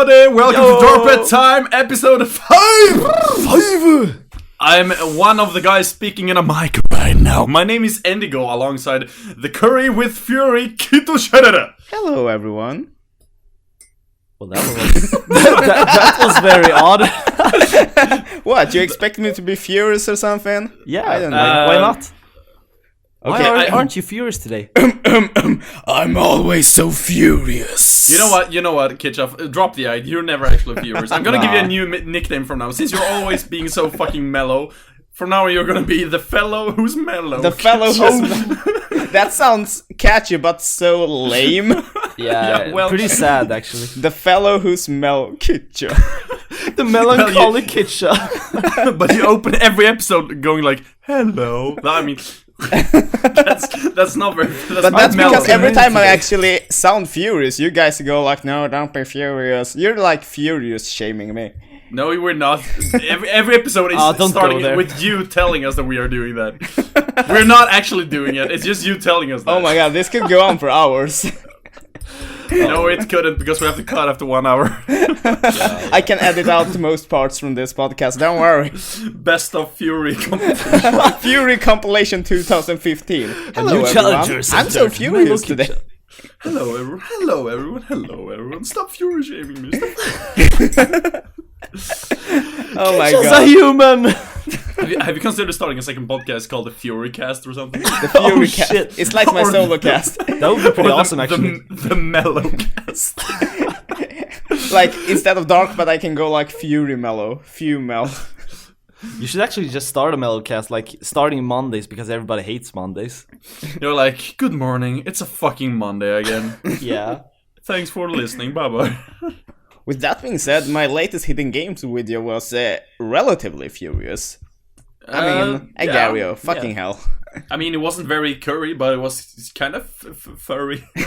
everybody! Welcome to DarkBad time, episode 5! I'm one of the guys speaking in a mic right now. My name is Indigo, alongside the Curry with Fury, Kito Shadada. Hello, everyone. Well, that was very odd. What, you expect me to be furious or something? Yeah, I don't know. why not? Okay, aren't you furious today? I'm always so furious. You know what, Kitchuff, drop the idea. You're never actually furious. I'm gonna give you a new nickname from now. Since you're always being so fucking mellow, from now on you're gonna be the fellow who's mellow. The fellow who's... That sounds catchy, but so lame. Yeah, well, pretty sad actually. The fellow who's Kitcha. The melancholy Kitcha. But you open every episode going like, hello. I mean... that's not very. That's because every time I actually sound furious, you guys go like, "No, don't be furious." You're like furious shaming me. No, we're not. Every episode is starting with you telling us that we are doing that. We're not actually doing it. It's just you telling us that. Oh my god, this could go on for hours. No, it couldn't because we have to cut after 1 hour. I can edit out most parts from this podcast, don't worry. Best of Fury compilation. Fury compilation 2015. Hello, everyone. I'm so furious today. Hello, everyone. Hello, everyone. Hello, everyone. Stop Fury shaming me. Oh my god. Just a human. Have you considered starting a second podcast called the Fury Cast or something? The Fury Cast. Shit. It's like my solo cast. That would be pretty awesome, actually. The Mellow Cast. Like, instead of DarkBad, I can go like Fury Mellow. Female. You should actually just start a mellow cast, like starting Mondays, because everybody hates Mondays. You're like, good morning, it's a fucking Monday again. Yeah. Thanks for listening, bye-bye. With that being said, my latest Hidden Games video was relatively furious. I mean, Agario, fucking hell. I mean, it wasn't very curry, but it was kind of furry. Ew.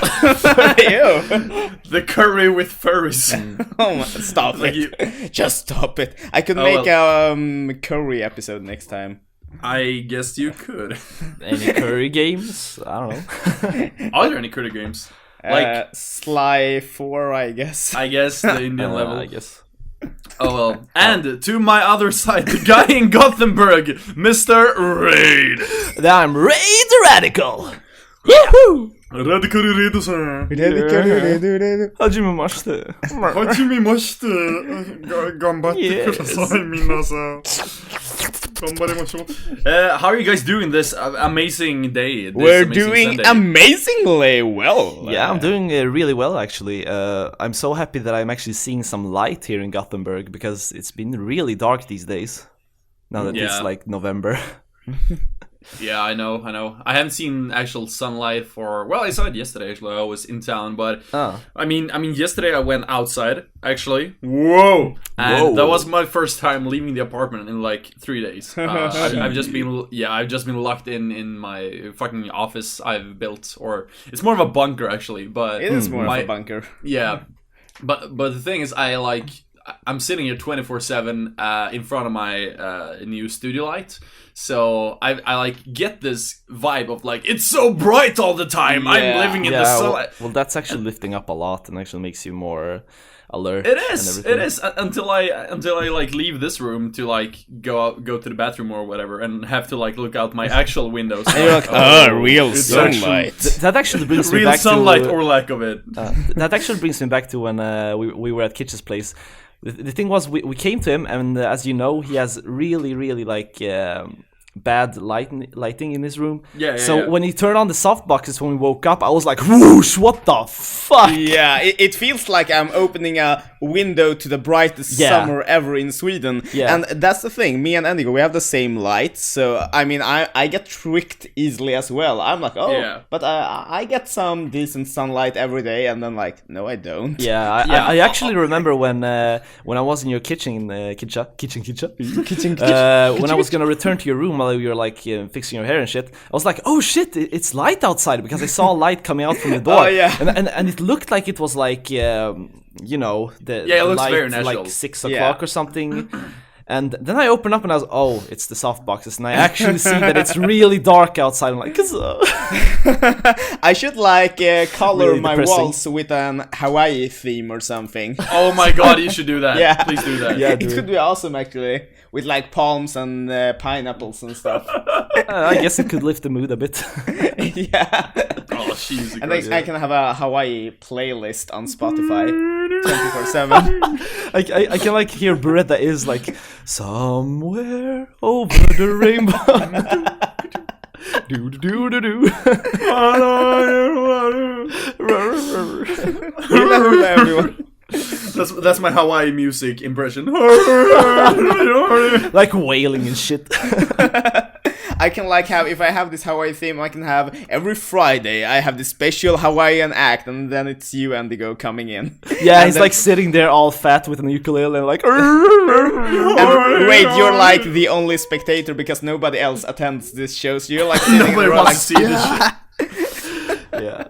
The curry with furries. Oh, stop it. Just stop it. I could make a curry episode next time. I guess you could. Any curry games? I don't know. Are there any curry games? Like Sly 4, I guess. I guess the Indian level. I guess. Oh well. And to my other side, the guy in Gothenburg, Mr. Raid. I'm Raid the Radical. Woohoo! Radical redo sir. Hajime mashite. Hajime mashite. Gambatte kudasai minasa. How are you guys doing this amazing day? We're doing amazingly well. Yeah, I'm doing really well actually. I'm so happy that I'm actually seeing some light here in Gothenburg because it's been really dark these days. Now that it's like November. Yeah, I know. I haven't seen actual sunlight for... Well, I saw it yesterday, actually. I was in town, but... I mean, yesterday I went outside, actually. Whoa! And that was my first time leaving the apartment in, like, 3 days. I've just been locked in my fucking office I've built. Or... It's more of a bunker, actually, but... It is more of a bunker. Yeah. But the thing is, I'm sitting here 24/7 in front of my new studio light, so I like get this vibe of like it's so bright all the time. Yeah, I'm living in the sun. Well, that's actually lifting up a lot and actually makes you more alert. It is until I like leave this room to like go to the bathroom or whatever and have to like look out my actual windows. And you're like, real sunlight. That actually brings me real back sunlight to or lack of it. That actually brings me back to when we were at Kitch's place. The thing was, we came to him, and as you know, he has really like bad lighting in his room. So when he turned on the softboxes when we woke up, I was like, whoosh, what the fuck? Yeah, it feels like I'm opening a window to the brightest summer ever in Sweden. Yeah. And that's the thing, me and Indigo, we have the same light, so I mean, I get tricked easily as well. I'm like, but I get some decent sunlight every day, and then like, no, I don't. Yeah, I actually remember when I was in your kitchen, when I was gonna return to your room while you were like fixing your hair and shit, I was like, oh shit, it's light outside, because I saw light coming out from the door. And it looked like it was like, it looks very natural. Like 6 o'clock or something. And then I open up and I was, oh, it's the soft boxes, and I actually see that it's really dark outside. I'm like, I should like color Really my depressing. walls with an Hawaii theme or something. Oh my god, you should do that. Yeah. Please do that. Yeah, It dude. could be awesome actually, with like palms and pineapples and stuff. I guess it could lift the mood a bit. Yeah. Oh, jeez. And I can have a Hawaii playlist on Spotify 24/7. I can like hear Beretta is like somewhere over the rainbow. do do do do. Hula, everyone. That's my Hawaii music impression. Like wailing and shit. I can like have, if I have this Hawaii theme, I can have every Friday I have this special Hawaiian act, and then it's you, Indigo, coming in. Yeah, And he's then- like sitting there all fat with an ukulele and like. And wait, you're like the only spectator because nobody else attends this show, so you're like sitting Nobody there wants like, to see this shit. Yeah.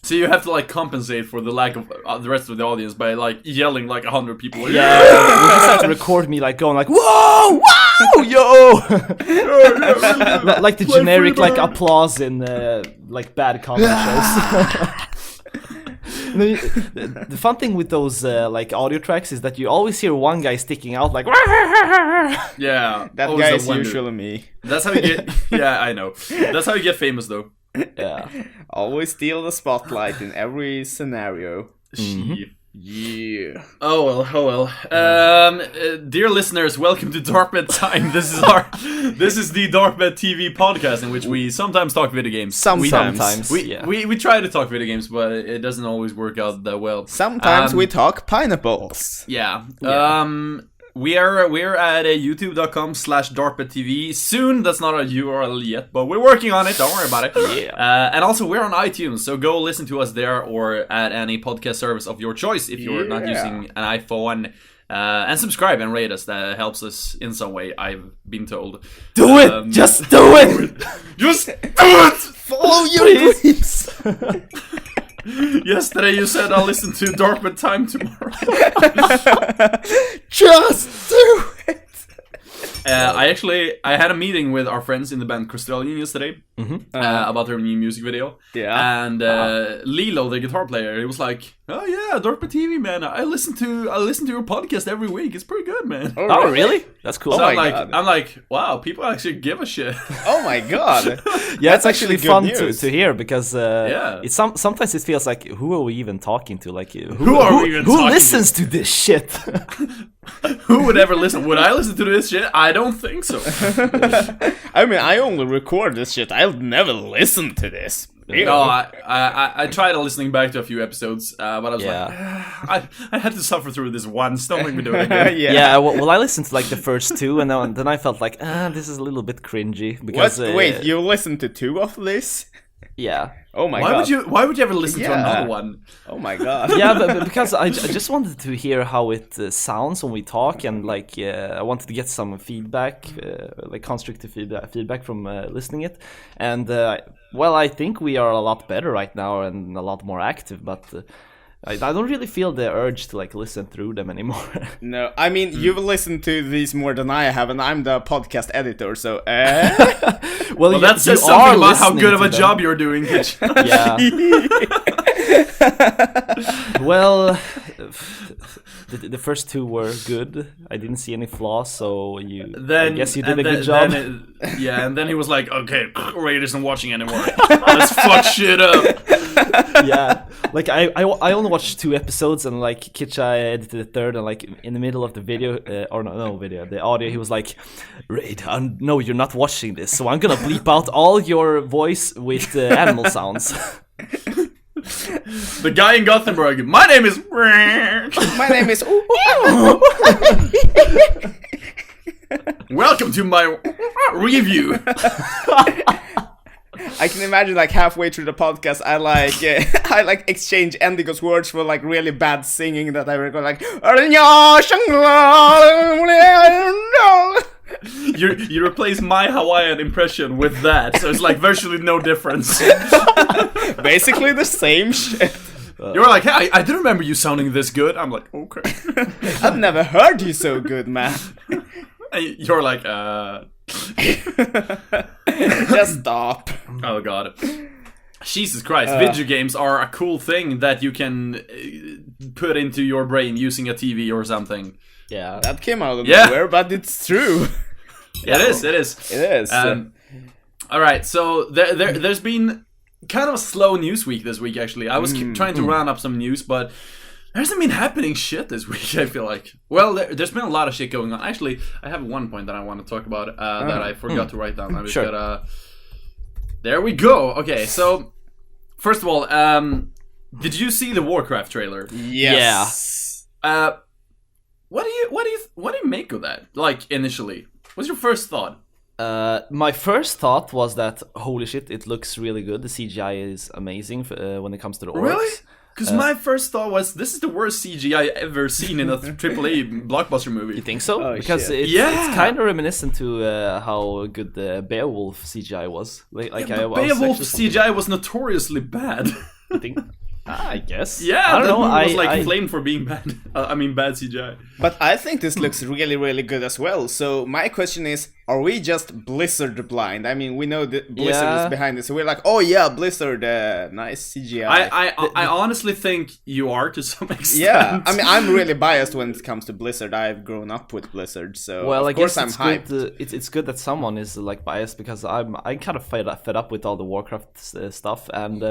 So you have to like compensate for the lack of the rest of the audience by like yelling like 100 people. Yeah, you just have to record me like going like whoa, wow, yo, like the generic like applause in like bad comedy shows. The fun thing with those like audio tracks is that you always hear one guy sticking out like. Yeah, that always guy is wonder. usually me. That's how you get. Yeah, I know. That's how you get famous, though. Yeah. Always steal the spotlight in every scenario. Yeah. Oh well. Dear listeners, welcome to DarkBad time. This is the DarkBad TV podcast in which we sometimes talk video games. Sometimes. We try to talk video games, but it doesn't always work out that well. Sometimes we talk pineapples. Yeah. We're at youtube.com/DarkBadTV. Soon, that's not a URL yet, but we're working on it. Don't worry about it. Yeah. And also, we're on iTunes, so go listen to us there or at any podcast service of your choice if you're not using an iPhone. And subscribe and rate us. That helps us in some way, I've been told. Do it! Just do it! Just do it! Follow your dreams. Yesterday you said I'll listen to DarkBad time tomorrow. Just do it. I had a meeting with our friends in the band Crystallian yesterday about their new music video. Yeah. And Lilo, the guitar player, he was like, "Oh yeah, DarkBad TV, man. I listen to your podcast every week. It's pretty good, man." Oh really? That's cool. So Oh I'm my like, God. I'm like, wow, people actually give a shit. Oh my god. Yeah, it's actually good fun news. to hear because Yeah. it's sometimes it feels like who are we even talking to? Like Who are we even who talking listens to this shit? Who would ever listen? Would I listen to this shit? I don't think so. I mean, I only record this shit. I'll never listen to this. No, I tried listening back to a few episodes, but I was like, I had to suffer through this once. Don't make me do it again. Yeah, well, I listened to like the first two, and then I felt like, this is a little bit cringy because. What? Wait, you listened to 2 of this? Yeah. Oh my god. Why would you ever listen to another one? Oh my god. Yeah, but because I just wanted to hear how it sounds when we talk, and like I wanted to get some feedback, like constructive feedback from listening it, and well, I think we are a lot better right now and a lot more active, but. I don't really feel the urge to like listen through them anymore. No, I mean, you've listened to these more than I have, and I'm the podcast editor, so Well, that says something about how good of a job you're doing, Kitch. Yeah. Well, the first 2 were good. I didn't see any flaws, so I guess you did a good job. And then he was like, "Okay, Ray isn't watching anymore. Let's fuck shit up." Yeah, like I only watched 2 episodes, and like Kitcha edited the third, and like in the middle of the video, the audio, he was like, "Raid, I know you're not watching this, so I'm gonna bleep out all your voice with animal sounds." The guy in Gothenburg. My name is. my name is. Welcome to my review. I can imagine like halfway through the podcast, I like exchange Endigo's words for like really bad singing that I record like. You replace my Hawaiian impression with that, so it's like virtually no difference. Basically the same shit. You're like, hey, I do remember you sounding this good. I'm like, okay. I've never heard you so good, man. And you're like, Just stop. Oh god. Jesus Christ, video games are a cool thing that you can put into your brain using a TV or something. Yeah. That came out of nowhere, but it's true. It is. It is. Alright, so there's been kind of a slow news week this week, actually. I was trying to round up some news, but there hasn't been happening shit this week, I feel like. Well, there's been a lot of shit going on. Actually, I have one point that I want to talk about that I forgot to write down. I just gotta... There we go. Okay, so first of all, did you see the Warcraft trailer? Yes. Yeah. What do you make of that? Like initially, what's your first thought? My first thought was that holy shit, it looks really good. The CGI is amazing when it comes to the orcs. Really? Because my first thought was, this is the worst CGI ever seen in a AAA blockbuster movie. You think so? Oh, because it's kind of reminiscent to how good the Beowulf CGI was. Beowulf CGI was notoriously bad. I think. I guess. Yeah, I don't know. It was flamed for being bad. I mean, bad CGI. But I think this looks really, really good as well. So my question is, are we just Blizzard blind? I mean, we know that Blizzard is behind this. So we're like, oh yeah, Blizzard, nice CGI. I honestly think you are to some extent. Yeah, I mean, I'm really biased when it comes to Blizzard. I've grown up with Blizzard, so of course I'm hyped. It's good that someone is like biased, because I'm kind of fed up with all the Warcraft stuff, and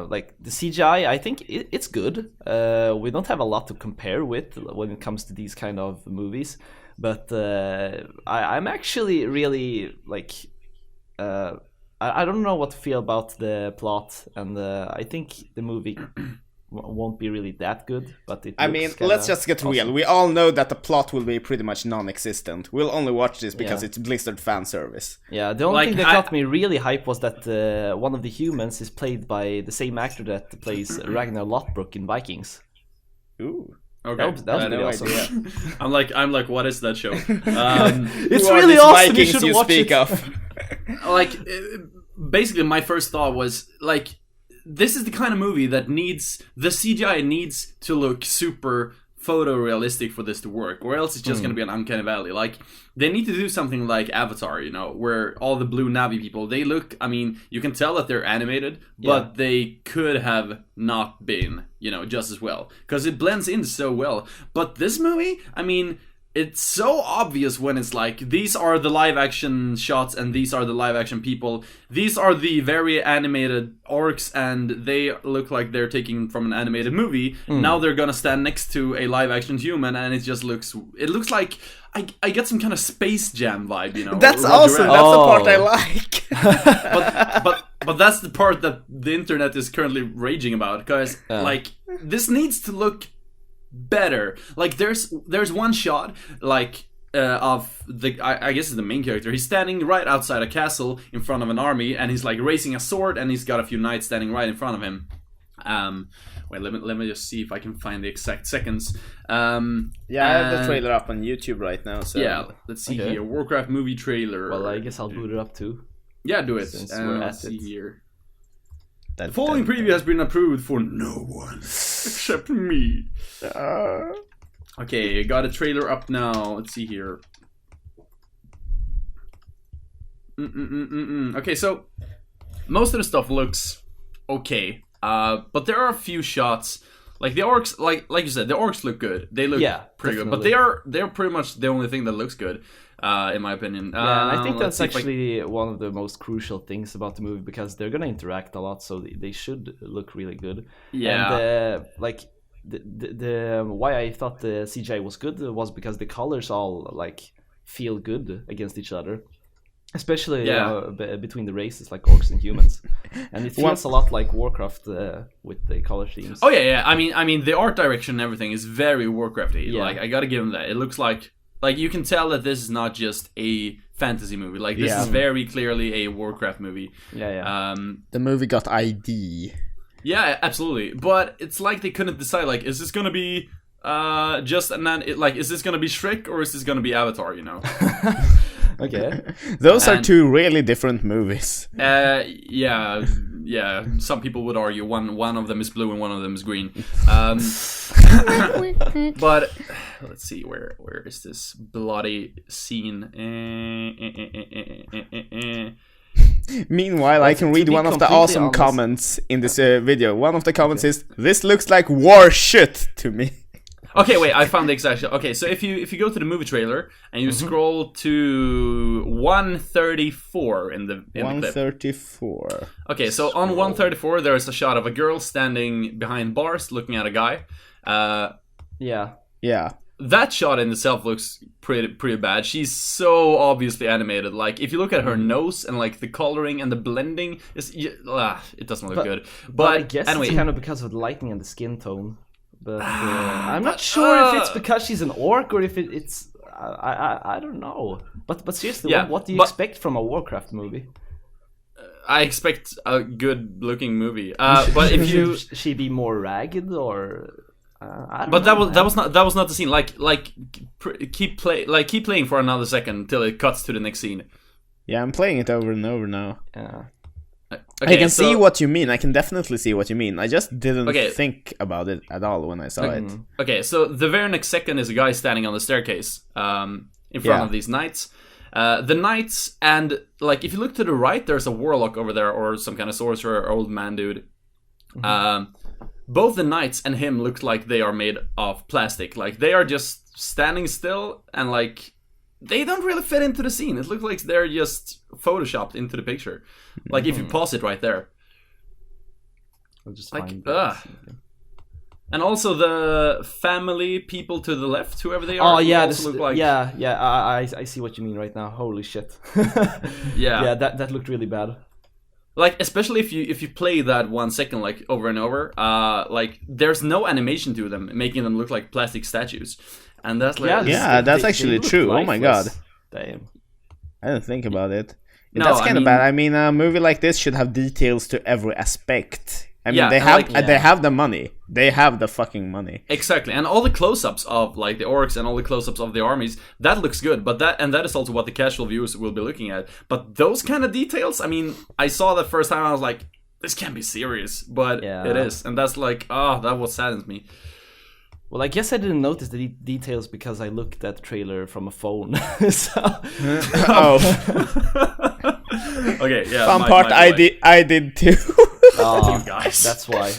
like the CGI, I think it's good. We don't have a lot to compare with when it comes to these kind of movies, but I'm actually really like I don't know what to feel about the plot, and I think the movie won't be really that good, but it. I mean, let's just get real. We all know that the plot will be pretty much non-existent. We'll only watch this because it's Blizzard fan service. Yeah, the only thing that got me really hype was that one of the humans is played by the same actor that plays Ragnar Lothbrok in Vikings. Ooh. Okay, that was pretty awesome. I'm like, what is that show? It's really awesome. Vikings you should watch speak it. Of. Like, basically, my first thought was like, this is the kind of movie that the CGI needs to look super photorealistic for this to work, or else it's just going to be an uncanny valley. Like, they need to do something like Avatar, where all the blue Navi people, they look, I mean, you can tell that they're animated, but they could have not been, just as well, because it blends in so well. But this movie, I mean, it's so obvious when it's like, these are the live action shots and these are the live action people. These are the very animated orcs and they look like they're taken from an animated movie. Now they're gonna stand next to a live action human and it looks like I get some kind of Space Jam vibe, That's awesome. That's the part I like. but that's the part that the internet is currently raging about, because like, this needs to look better. Like, there's one shot like of the I guess it's the main character. He's standing right outside a castle in front of an army, and he's like raising a sword, and he's got a few knights standing right in front of him. Wait, let me just see if I can find the exact seconds. I have the trailer up on YouTube right now. So yeah, let's see here. Warcraft movie trailer. Well, I guess I'll boot it up too. Yeah, do it. Since we're let's at see it. here. The following preview has been approved for no one except me. Okay, got a trailer up now. Let's see here. Okay, so most of the stuff looks okay, but there are a few shots. Like the orcs, like you said, the orcs look good. They look pretty good, but they're pretty much the only thing that looks good. In my opinion. And I think that's actually one of the most crucial things about the movie, because they're gonna interact a lot, so they should look really good. Yeah. And like the why I thought the CGI was good was because the colors all like feel good against each other, especially between the races like orcs and humans, and it feels a lot like Warcraft with the color schemes. Oh yeah. I mean the art direction and everything is very Warcrafty. Yeah. Like, I gotta give them that. It looks like you can tell that this is not just a fantasy movie. Like, this is very clearly a Warcraft movie. Yeah. The movie got ID. Yeah, absolutely. But it's like they couldn't decide, like, is this gonna be is this gonna be Shrek or is this gonna be Avatar, Okay. Those are two really different movies. Yeah. some people would argue one of them is blue and one of them is green. But let's see, where is this bloody scene? Meanwhile, I can read one of the awesome comments in this video. One of the comments is, "This looks like war shit to me." Okay, wait, I found the exact. Okay, so if you go to the movie trailer and you scroll to 134 in the 134. Clip. Okay, so on 134 there is a shot of a girl standing behind bars looking at a guy. Yeah. That shot in itself looks pretty bad. She's so obviously animated. Like, if you look at her nose and like the coloring and the blending, it doesn't look good. But I guess anyway, it's kind of because of the lighting and the skin tone. But I'm not sure if it's because she's an orc or if it's I don't know. But seriously, what do you expect from a Warcraft movie? I expect a good looking movie. But if you should she be more ragged or? I don't know, that was not the scene. Keep playing for another second till it cuts to the next scene. Yeah, I'm playing it over and over now. Yeah. Okay, I can see what you mean. I can definitely see what you mean. I just didn't think about it at all when I saw it. Okay, so the very next second is a guy standing on the staircase in front of these knights. The knights, and like if you look to the right, there's a warlock over there or some kind of sorcerer or old man dude. Both the knights and him look like they are made of plastic. Like they are just standing still and like they don't really fit into the scene. It looks like they're just photoshopped into the picture. Like if you pause it right there. I'll just like, find that. And also the family people to the left, whoever they are. Oh yeah, look like... I see what you mean right now. Holy shit. Yeah, that looked really bad. Like especially if you play that 1 second like over and over, like there's no animation to them, making them look like plastic statues, and that's like that's actually true. Oh my god, damn! I didn't think about it. That's kind of bad. I mean, a movie like this should have details to every aspect. I mean, they have the money. They have the fucking money. Exactly, and all the close-ups of like the orcs and all the close-ups of the armies, that looks good. But that is also what the casual viewers will be looking at. But those kind of details, I mean, I saw that first time, I was like, this can't be serious, but it is, and that's like, that what saddens me. Well, I guess I didn't notice the details because I looked at the trailer from a phone. Okay, yeah. Fun part, I did too. You guys. That's why.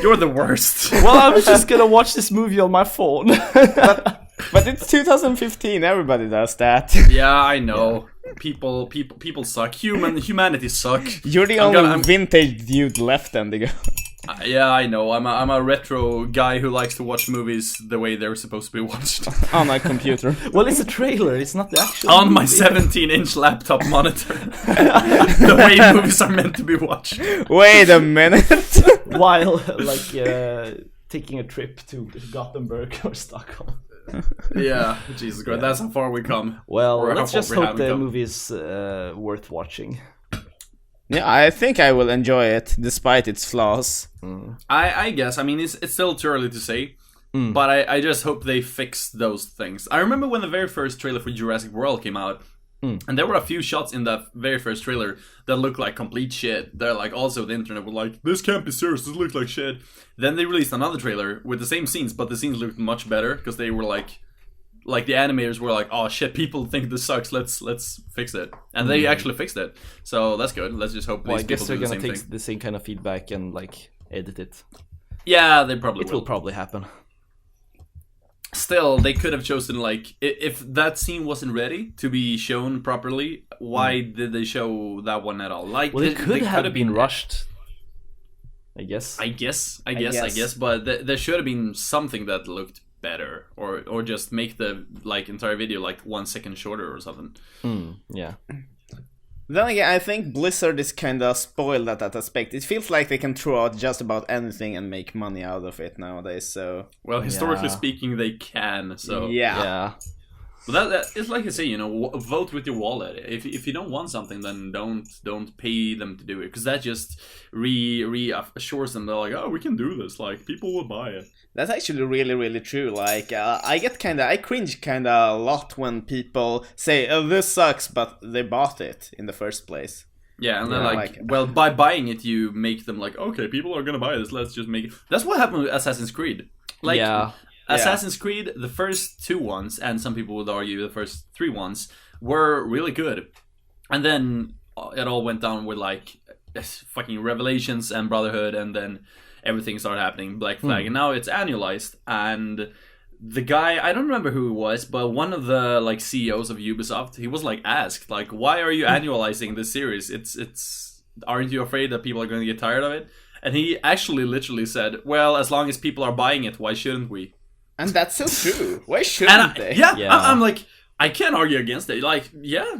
You're the worst. Well, I was just gonna watch this movie on my phone. but it's 2015. Everybody does that. Yeah, I know. People suck. Humanity suck. You're the only vintage dude left, Endigo. Yeah, I know. I'm a retro guy who likes to watch movies the way they're supposed to be watched. On my computer. Well, it's a trailer. It's not the actual on movie. My 17-inch laptop monitor. The way movies are meant to be watched. Wait a minute. While taking a trip to Gothenburg or Stockholm. Yeah, Jesus Christ, that's how far we come. Well, let's just hope the movie is worth watching. Yeah, I think I will enjoy it, despite its flaws. I guess. I mean, it's still too early to say, but I just hope they fix those things. I remember when the very first trailer for Jurassic World came out, and there were a few shots in that very first trailer that looked like complete shit. They're like, also the internet was like, this can't be serious, this looks like shit. Then they released another trailer with the same scenes, but the scenes looked much better, because they were like the animators were like, oh shit, people think this sucks, let's fix it, and they actually fixed it. So that's good. Let's just hope. Well, I guess they're gonna take the same kind of feedback and like edit it. Yeah, they probably will probably happen. Still, they could have chosen like if that scene wasn't ready to be shown properly. Why did they show that one at all? Like, well, it could have been rushed. I guess. But there should have been something that looked better, or just make the like entire video like 1 second shorter or something. Yeah. Then again, I think Blizzard is kind of spoiled at that aspect. It feels like they can throw out just about anything and make money out of it nowadays. So well, historically speaking, they can. So yeah. But that it's like I say, you know, vote with your wallet. If you don't want something, then don't pay them to do it, because that just reassures them. They're like, oh, we can do this. Like, people will buy it. That's actually really, really true. Like, I cringe kinda a lot when people say, oh, this sucks, but they bought it in the first place. Yeah, and then like well, by buying it, you make them like, okay, people are gonna buy this. Let's just make it. That's what happened with Assassin's Creed. Like, Assassin's Creed, the first 2 ones, and some people would argue the first 3 ones, were really good. And then it all went down with like fucking Revelations and Brotherhood, and then everything started happening, Black Flag. And now it's annualized, and the guy, I don't remember who it was, but one of the like CEOs of Ubisoft, he was like asked, like, why are you annualizing this series? It's aren't you afraid that people are going to get tired of it? And he actually literally said, well, as long as people are buying it, why shouldn't we? And that's so true. Why shouldn't they? Yeah. I'm like, I can't argue against it. Like, yeah,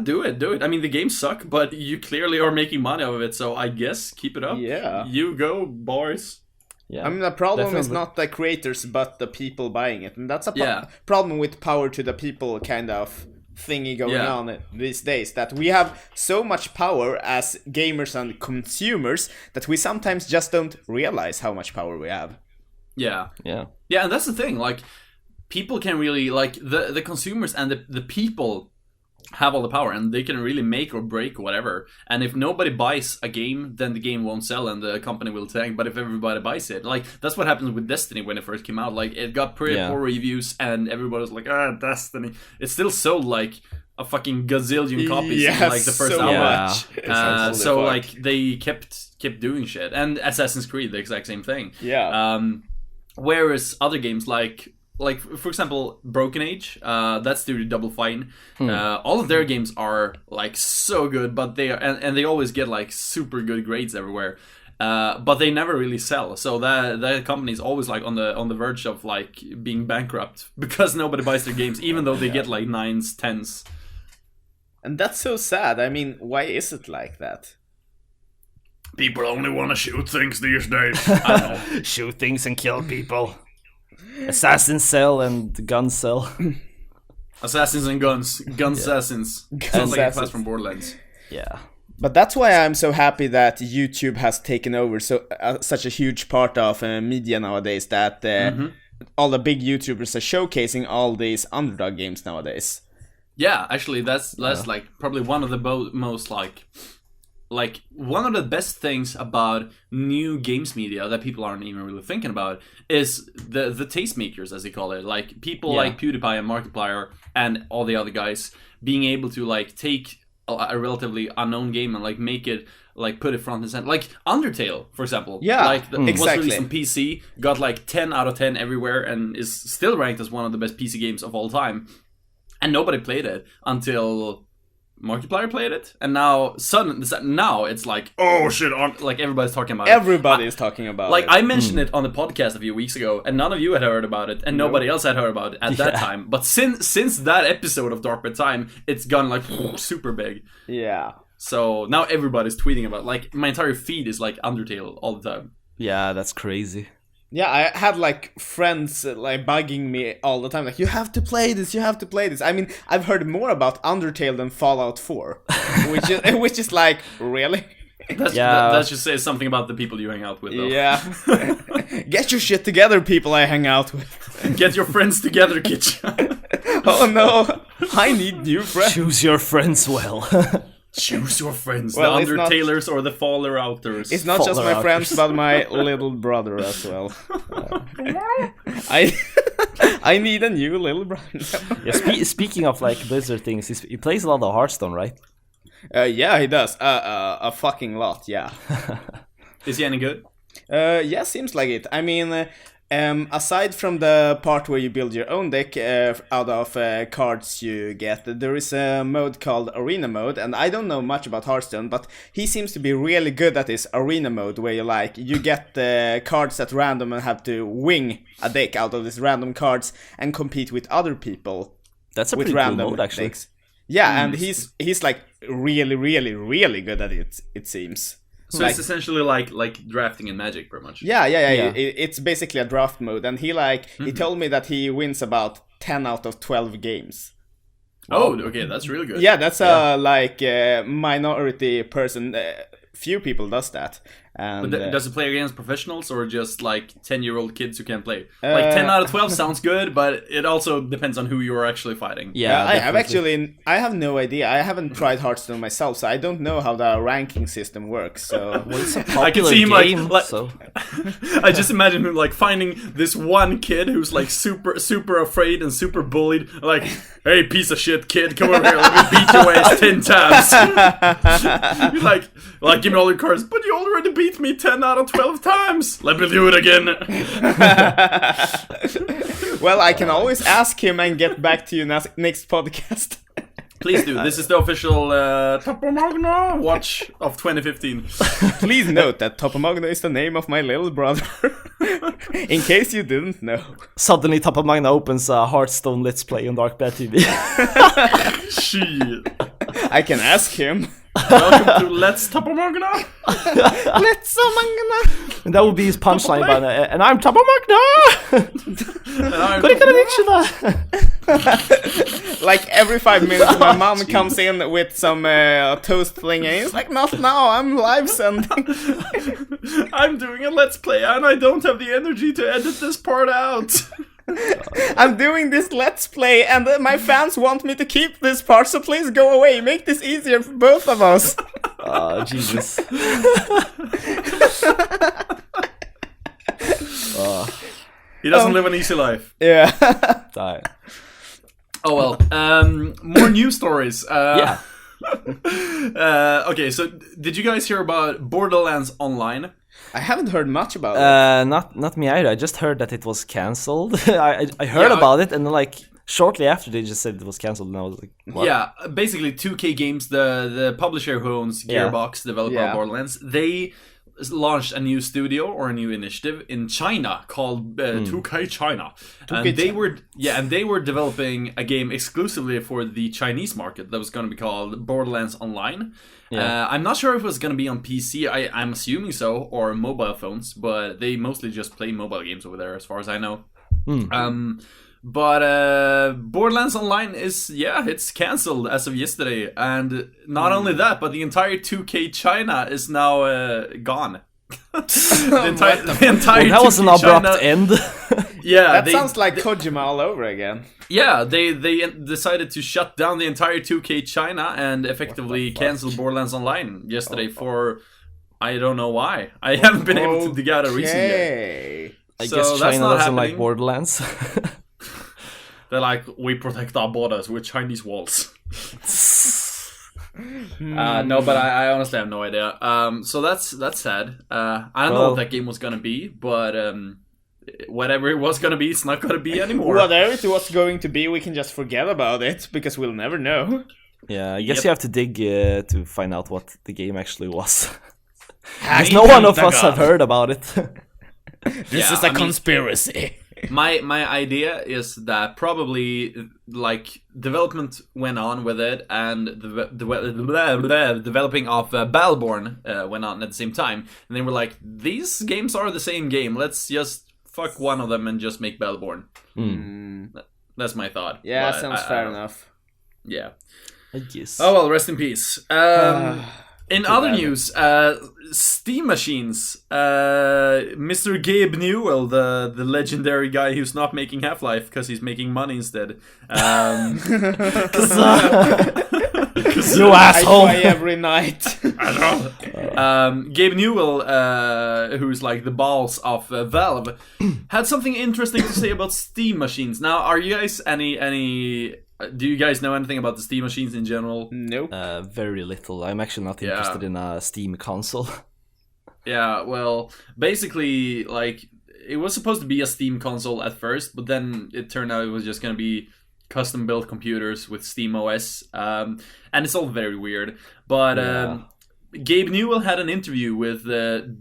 do it. I mean, the games suck, but you clearly are making money out of it, so I guess keep it up. Yeah. You go, boys. Yeah. I mean, the problem is not the creators, but the people buying it. And that's a problem with power to the people kind of thingy going on these days. That we have so much power as gamers and consumers that we sometimes just don't realize how much power we have. Yeah, and that's the thing. Like, people can really, like, the consumers and the people have all the power, and they can really make or break whatever. And if nobody buys a game, then the game won't sell and the company will tank. But if everybody buys it, like, that's what happens with Destiny when it first came out. Like, it got pretty poor reviews, and everybody was like, Destiny. It still sold like a fucking gazillion copies in like the first hour. So like they kept kept doing shit. And Assassin's Creed, the exact same thing. Yeah. Whereas other games like for example, Broken Age, that's Studio Double Fine. All of their games are like so good, but they are, and they always get like super good grades everywhere. But they never really sell, so that company is always like on the verge of like being bankrupt because nobody buys their games, even though they get like 9s, 10s. And that's so sad. I mean, why is it like that? People only want to shoot things these days. Shoot things and kill people. Assassins sell and guns sell. Assassins and guns. Assassins. Sounds like a class from Borderlands. Yeah. But that's why I'm so happy that YouTube has taken over such a huge part of media nowadays, that all the big YouTubers are showcasing all these underdog games nowadays. Yeah, actually, that's like probably one of the most like one of the best things about new games media that people aren't even really thinking about is the tastemakers, as they call it. Like people like PewDiePie and Markiplier and all the other guys being able to like take a relatively unknown game and like make it like put it front and center, like Undertale, for example. Exactly. Was released on PC, got like 10 out of 10 everywhere, and is still ranked as one of the best PC games of all time. And nobody played it until Markiplier played it, and now it's like, oh shit, like everybody's talking about it. Everybody is talking about it. Like I mentioned it on the podcast a few weeks ago, and none of you had heard about it, and nobody else had heard about it at that time. But since that episode of DarkBad time, it's gone like super big. Yeah. So now everybody's tweeting about it. Like my entire feed is like Undertale all the time. Yeah, that's crazy. Yeah, I had like friends like bugging me all the time, like, you have to play this. I mean, I've heard more about Undertale than Fallout 4, which is like, really? That should say something about the people you hang out with, though. Yeah. Get your shit together, people I hang out with. Get your friends together, Kitchen. Oh no, I need new friends. Choose your friends well. Choose your friends, well, the Undertalers or the Faller Outers. It's not just my friends, but my little brother as well. I need a new little brother. Speaking of like Blizzard things, he plays a lot of Hearthstone, right? Yeah, he does. A fucking lot, yeah. Is he any good? Yeah, seems like it. I mean, aside from the part where you build your own deck out of cards you get, there is a mode called Arena Mode, and I don't know much about Hearthstone, but he seems to be really good at this Arena Mode, where you get the cards at random and have to wing a deck out of these random cards and compete with other people. That's a pretty cool mode, actually. Decks. Yeah, and he's like really, really, really good at it, it seems. So it's essentially like drafting in Magic, pretty much. Yeah. It's basically a draft mode, and he told me that he wins about 10 out of 12 games. Oh, okay, that's really good. Yeah, that's a minority person. Few people does that, And, but does it play against professionals or just like 10-year-old kids who can't play? Like 10 out of 12 sounds good, but it also depends on who you are actually fighting. Yeah, I have no idea. I haven't tried Hearthstone myself, so I don't know how the ranking system works. So it's a I can see him game, like so. I just imagine him like finding this one kid who's like super afraid and super bullied. Like, hey, piece of shit kid, come over here, let me beat your ass 10 times. You're like, give me all your cards, but you already beat me 10 out of 12 times. Let me do it again. Well, I can always ask him and get back to you next podcast. Please do. This is the official Topomagno watch of 2015. Please note that Topomagno is the name of my little brother. In case you didn't know. Suddenly Topomagno opens a Hearthstone Let's Play on DarkBad TV. Shit. I can ask him. Welcome to Let's Topomagno. Let's Topomagno. And that would be his punchline, and I'm Topomagno. Like every 5 minutes, my mom comes in with some toast thing, and he's like, "Not now, I'm live sending." I'm doing a Let's Play, and I don't have the energy to edit this part out. I'm doing this Let's Play, and my fans want me to keep this part, so please go away. Make this easier for both of us. Oh, Jesus. He doesn't live an easy life. Yeah. Die. Oh well. More news stories. Yeah. Okay, so did you guys hear about Borderlands Online? I haven't heard much about it. Not me either. I just heard that it was cancelled. I heard about it, and then like shortly after they just said it was cancelled, and I was like, what? Yeah, basically 2K Games, the publisher who owns Gearbox, developer of Borderlands, they launched a new studio or a new initiative in China called 2K China. And they were developing a game exclusively for the Chinese market that was going to be called Borderlands Online. Yeah. I'm not sure if it was going to be on PC. I'm assuming so, or mobile phones, but they mostly just play mobile games over there, as far as I know. But Borderlands Online it's cancelled as of yesterday, and not only that, but the entire 2K China is now gone. the entire that was an abrupt end. Yeah, that sounds like Kojima all over again. Yeah, they decided to shut down the entire 2K China and effectively cancel Borderlands Online yesterday for I don't know why. I haven't been able to dig out a reason yet. I guess China doesn't like Borderlands. They're like, we protect our borders with Chinese walls. No, but I honestly have no idea. So that's sad. I don't know what that game was gonna be, but whatever it was gonna be, it's not gonna be anymore. Whatever it was going to be, we can just forget about it because we'll never know. Yeah, I guess you have to dig to find out what the game actually was. Because no one of us have heard about it. This is a conspiracy. My idea is that probably like development went on with it, and the developing of Battleborn went on at the same time, and they were like, these games are the same game. Let's just fuck one of them and just make Battleborn. That's my thought. Yeah, sounds fair enough. Yeah. I guess. Oh well, rest in peace. In other news, Steam machines. Mr. Gabe Newell, the legendary guy who's not making Half-Life because he's making money instead. You asshole! I play every night. I know. Gabe Newell, who's like the boss of Valve, had something interesting to say about Steam machines. Now, are you guys do you guys know anything about the Steam machines in general? Nope. Very little. I'm actually not interested in a Steam console. Yeah, well, basically, like, it was supposed to be a Steam console at first, but then it turned out it was just going to be custom-built computers with Steam OS, and it's all very weird. But Gabe Newell had an interview with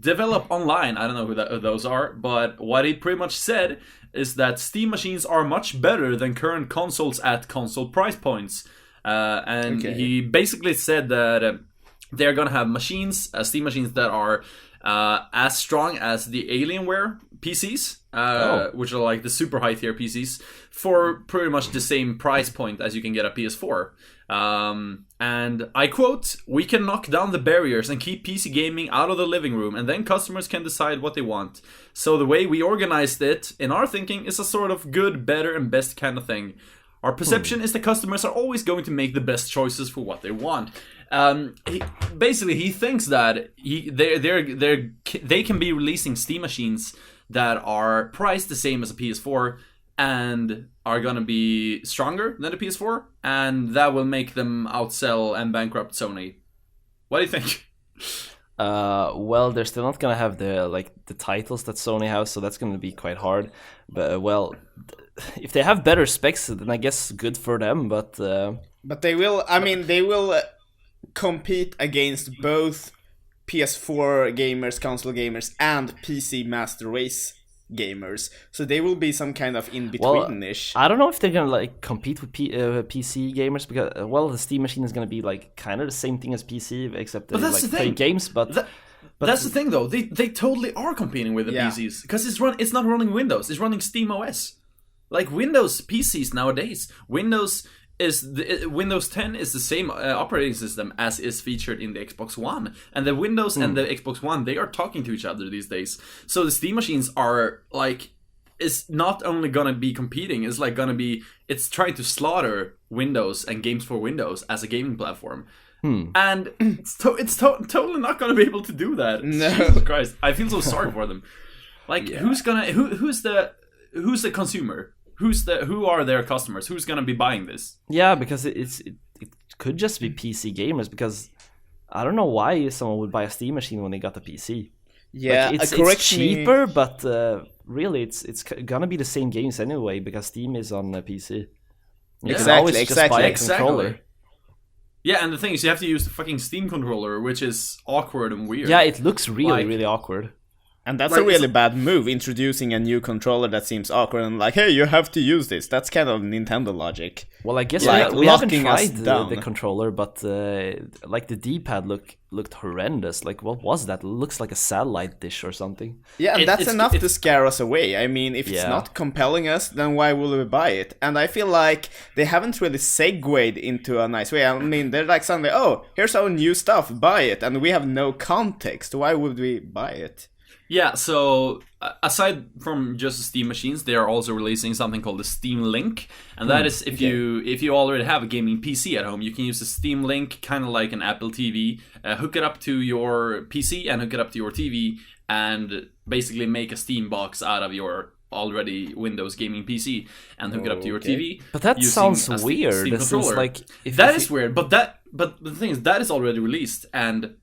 Develop Online. I don't know who those are, but what he pretty much said is that Steam machines are much better than current consoles at console price points. He basically said that they're going to have machines, Steam machines that are as strong as the Alienware PCs, which are like the super high tier PCs, for pretty much the same price point as you can get a PS4. And I quote, "We can knock down the barriers and keep PC gaming out of the living room, and then customers can decide what they want. So the way we organized it, in our thinking, is a sort of good, better, and best kind of thing. Our perception is the customers are always going to make the best choices for what they want." He thinks that they can be releasing Steam machines that are priced the same as a PS4 and are gonna be stronger than the PS4, and that will make them outsell and bankrupt Sony. What do you think? Well, they're still not gonna have the titles that Sony has, so that's gonna be quite hard. But if they have better specs, then I guess good for them. But they will. I mean, they will compete against both PS4 gamers, console gamers, and PC Master Race gamers. So they will be some kind of in betweenish. I don't know if they're gonna compete with PC gamers, because the Steam machine is gonna be kind of the same thing as PC, except they play games. But that's the thing, though. They totally are competing with the PCs, because it's not running Windows. It's running Steam OS. Like Windows PCs nowadays, Windows 10 is the same operating system as is featured in the Xbox One, and the Windows and the Xbox One, they are talking to each other these days. So the Steam machines are it's not only gonna be competing, it's trying to slaughter Windows and games for Windows as a gaming platform. And it's totally not gonna be able to do that. No. Jesus Christ, I feel so sorry for them. Who's the consumer? Who are their customers? Who's gonna be buying this? Yeah, because it could just be PC gamers, because I don't know why someone would buy a Steam machine when they got a PC. Yeah, it's cheaper, but really it's gonna be the same games anyway, because Steam is on a PC. You can always just buy a controller. Yeah, and the thing is, you have to use the fucking Steam controller, which is awkward and weird. Yeah, it looks really awkward. And that's a really bad move, introducing a new controller that seems awkward and hey, you have to use this. That's kind of Nintendo logic. Well, I guess we haven't tried the controller, but the D-pad looked horrendous. What was that? It looks like a satellite dish or something. Yeah, and that's enough to scare us away. I mean, if it's not compelling us, then why will we buy it? And I feel like they haven't really segued into a nice way. I mean, they're suddenly, oh, here's our new stuff, buy it. And we have no context. Why would we buy it? Yeah, so aside from just Steam machines, they are also releasing something called the Steam Link, and that is if you already have a gaming PC at home, you can use the Steam Link, kind of like an Apple TV, hook it up to your PC and hook it up to your TV, and basically make a Steam box out of your already Windows gaming PC and hook it up to your TV. But that sounds weird. Steam controller. That is weird, but the thing is that is already released, and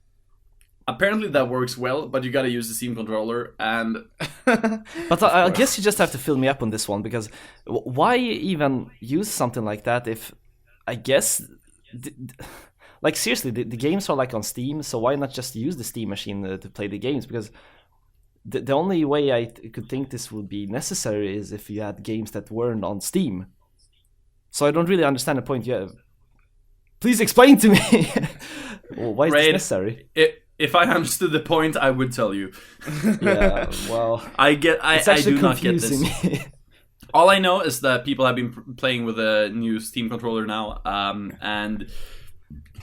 apparently that works well, but you gotta use the Steam controller, and... But I guess you just have to fill me up on this one, because why even use something like that if, I guess... seriously, the games are on Steam, so why not just use the Steam machine to play the games? Because the only way I could think this would be necessary is if you had games that weren't on Steam. So I don't really understand the point. Yeah, please explain to me. Why is this necessary? If I understood the point, I would tell you. Yeah, well, I do not get this. All I know is that people have been playing with a new Steam controller now, and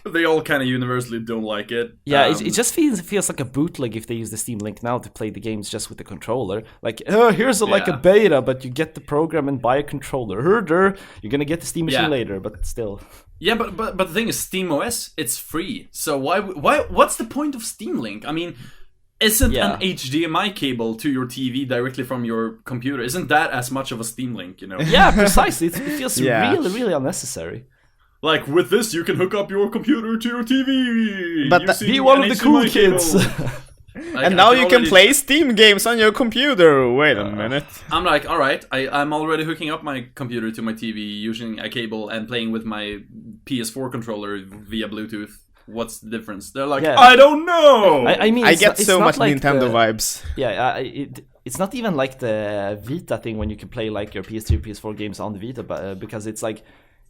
they all kind of universally don't like it. Yeah, it just feels like a bootleg if they use the Steam Link now to play the games just with the controller. Here's a beta, but you get the program and buy a controller. You're gonna get the Steam machine later, but still. Yeah, but the thing is, Steam OS, it's free. So why? What's the point of Steam Link? I mean, isn't an HDMI cable to your TV directly from your computer? Isn't that as much of a Steam Link? Yeah, precisely. It feels really unnecessary. With this, you can hook up your computer to your TV. But be one of the cool kids. And now you can play Steam games on your computer. Wait a minute. I'm all right, I'm already hooking up my computer to my TV using a cable and playing with my PS4 controller via Bluetooth. What's the difference? They're I don't know! I mean, I get so much Nintendo vibes. Yeah, it's not even like the Vita thing when you can play your PS3, PS4 games on the Vita, but, because it's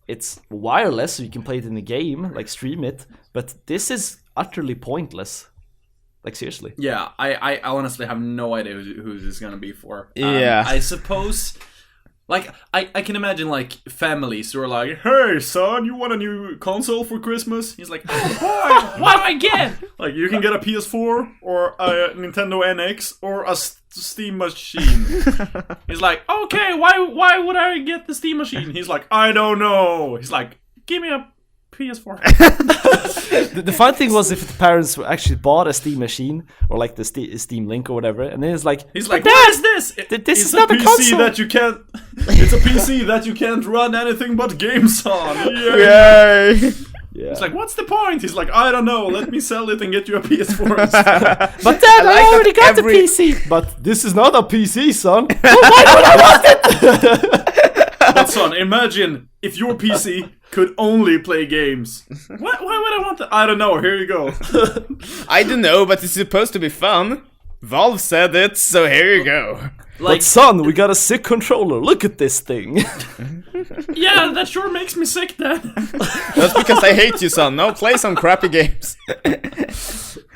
it's wireless, so you can play it in the game, stream it, but this is utterly pointless. Like, seriously. Yeah, I honestly have no idea who this is gonna be for. Yeah. I suppose, like, I can imagine, like, families who are like, hey, son, you want a new console for Christmas? He's like, oh, boy, what do I get? Like, you can get a PS4, or a Nintendo NX, or a Steam machine. He's like, okay, why would I get the Steam machine? He's like, I don't know. He's like, give me a PS4. The fun thing was if the parents actually bought a Steam machine or like the Steam Link or whatever, and then he's like, what is this? This is not a console. That you can't. It's a PC that you can't run anything but games on. Yay! Yeah. He's like, what's the point? He's like, I don't know. Let me sell it and get you a PS4. But Dad, I already got the PC. But this is not a PC, son. Why would I want it? But son, imagine if your PC could only play games. Why would I want that? I don't know. Here you go. I don't know, but it's supposed to be fun. Valve said it, so here you go. But son, we got a sick controller. Look at this thing. Yeah, that sure makes me sick, Dad. That's because I hate you, son. No, play some crappy games.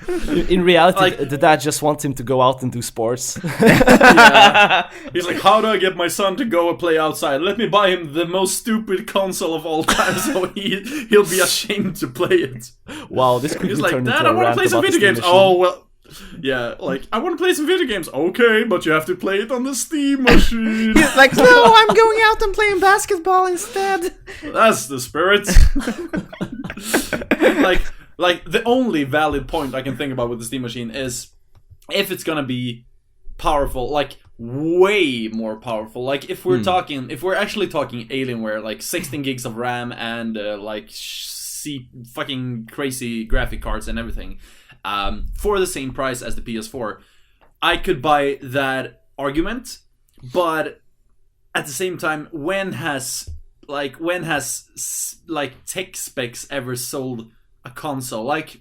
In reality, the dad just wants him to go out and do sports. Yeah. He's like, how do I get my son to go and play outside? Let me buy him the most stupid console of all time, so he'll be ashamed to play it. Wow, this could He's be like, turned Dad, into I a want to rant play some about video the games. Steam Oh, well. Yeah, like, I want to play some video games. Okay, but you have to play it on the Steam machine. He's like, no, I'm going out and playing basketball instead. That's the spirit. Like, the only valid point I can think about with the Steam machine is if it's gonna be powerful, like, way more powerful. Like, if we're actually talking Alienware, like, 16 gigs of RAM and, fucking crazy graphic cards and everything, for the same price as the PS4, I could buy that argument, but at the same time, when has tech specs ever sold a console? Like,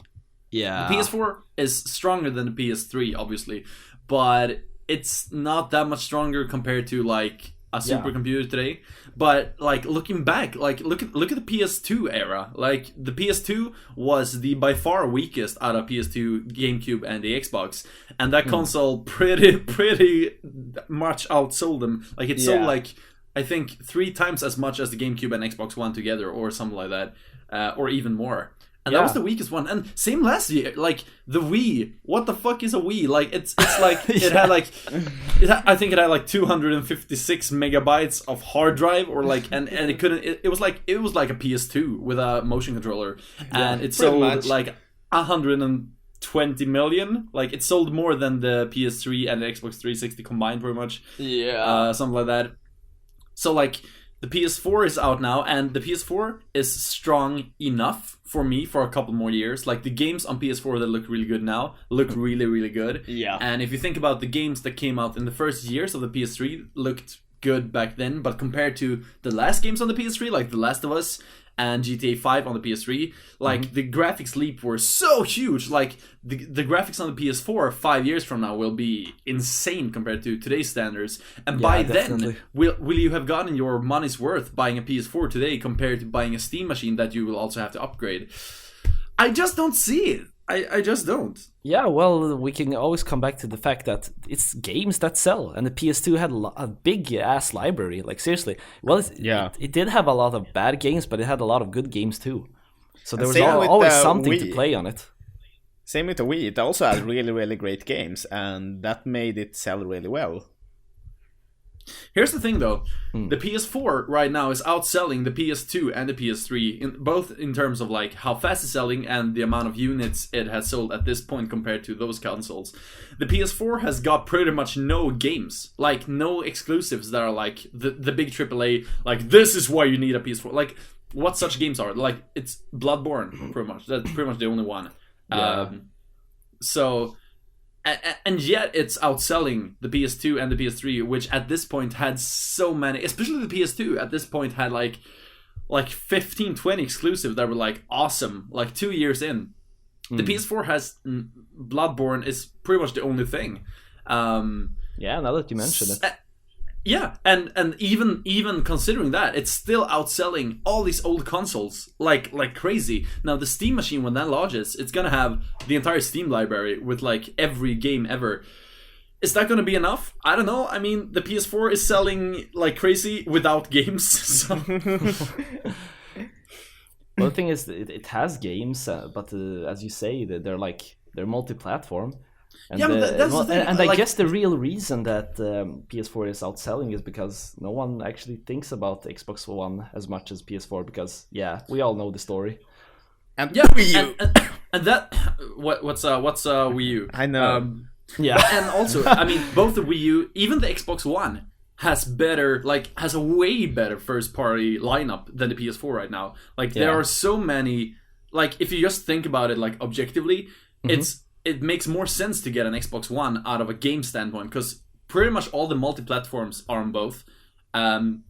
yeah, the PS4 is stronger than the PS3, obviously, but it's not that much stronger compared to like a supercomputer today. But like, looking back, like, look at the PS2 era. Like, the PS2 was the by far weakest out of PS2, GameCube, and the Xbox, and that console pretty much outsold them. Like, it sold like, I think 3 times as much as the GameCube and Xbox One together, or something like that, or even more. And that was the weakest one. And same last year, like, the Wii. What the fuck is a Wii? Like, it's like, it had like, I think it had like 256 megabytes of hard drive, or like, and it couldn't, it was like a PS2 with a motion controller. And it sold like 120 million. Like, it sold more than the PS3 and the Xbox 360 combined, pretty much. Yeah. Something like that. So, like, the PS4 is out now, and the PS4 is strong enough for me for a couple more years. Like, the games on PS4 that look really good now look really, really good. Yeah. And if you think about the games that came out in the first years of the PS3, looked good back then, but compared to the last games on the PS3, like The Last of Us and GTA 5 on the PS3, like, the graphics leap were so huge. Like, the graphics on the PS4 5 years from now will be insane compared to today's standards. And by then, will you have gotten your money's worth buying a PS4 today compared to buying a Steam machine that you will also have to upgrade? I just don't see it. I just don't. Yeah, well, we can always come back to the fact that it's games that sell, and the PS2 had a big ass library. Like, seriously, well, it did have a lot of bad games, but it had a lot of good games too. So there was always something to play on it. Same with the Wii. It also had really, really great games, and that made it sell really well. Here's the thing, though. The PS4 right now is outselling the PS2 and the PS3, both in terms of like how fast it's selling and the amount of units it has sold at this point compared to those consoles. The PS4 has got pretty much no games, like no exclusives that are like the big AAA, like, this is why you need a PS4. Like, what such games are? Like, it's Bloodborne, pretty much. That's pretty much the only one. Yeah. And yet it's outselling the PS2 and the PS3, which at this point had so many, especially the PS2 at this point had like 15, 20 exclusives that were like awesome, like 2 years in. The PS4 has Bloodborne is pretty much the only thing. Yeah, now that you mention it. Yeah, and even considering that, it's still outselling all these old consoles like crazy. Now the Steam machine, when that launches, it's gonna have the entire Steam library with like every game ever. Is that gonna be enough? I don't know. I mean, the PS4 is selling like crazy without games. So. Well, the thing is, it has games, but as you say, they're multi-platform. And, yeah, but that's the thing. And I guess the real reason that PS4 is outselling is because no one actually thinks about Xbox One as much as PS4. Because we all know the story. And yeah, Wii U. And that what's Wii U? I know. Yeah, and also, I mean, both the Wii U, even the Xbox One, has a way better first-party lineup than the PS4 right now. Like, there are so many. Like, if you just think about it, like objectively, it makes more sense to get an Xbox One out of a game standpoint because pretty much all the multi-platforms are on both. The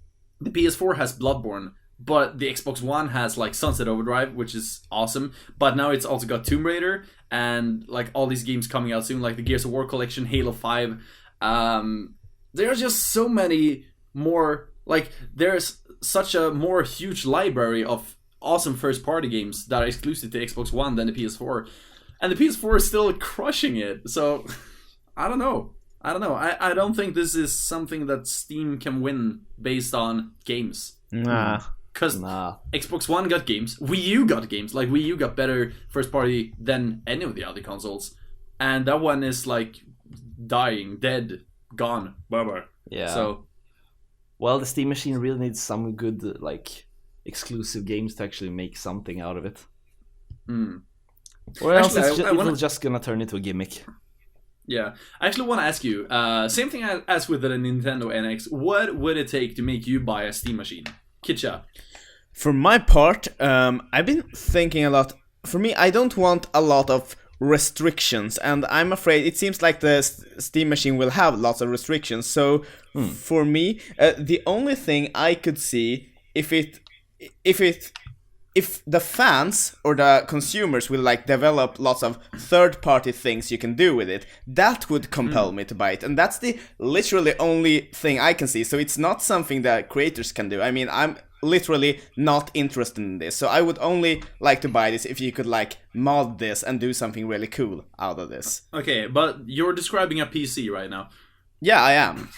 PS4 has Bloodborne, but the Xbox One has like Sunset Overdrive, which is awesome. But now it's also got Tomb Raider and like all these games coming out soon, like the Gears of War collection, Halo 5. There's just so many more. Like there's such a more huge library of awesome first-party games that are exclusive to Xbox One than the PS4. And the PS4 is still crushing it. So, I don't know. I don't think this is something that Steam can win based on games. Nah. Because Xbox One got games. Wii U got games. Like, Wii U got better first party than any of the other consoles. And that one is, like, dying, dead, gone, bye-bye. Yeah. So, well, the Steam machine really needs some good, like, exclusive games to actually make something out of it. Or else it's just gonna turn into a gimmick. Yeah. I actually want to ask you, same thing as with the Nintendo NX, what would it take to make you buy a Steam machine? Kitcha. For my part, I've been thinking a lot. For me, I don't want a lot of restrictions, and I'm afraid it seems like the Steam machine will have lots of restrictions. So for me, the only thing I could see if the fans or the consumers will like develop lots of third-party things you can do with it, that would compel me to buy it. And that's the literally only thing I can see. So it's not something that creators can do. I mean, I'm literally not interested in this. So I would only like to buy this if you could like mod this and do something really cool out of this. Okay, but you're describing a PC right now. Yeah, I am.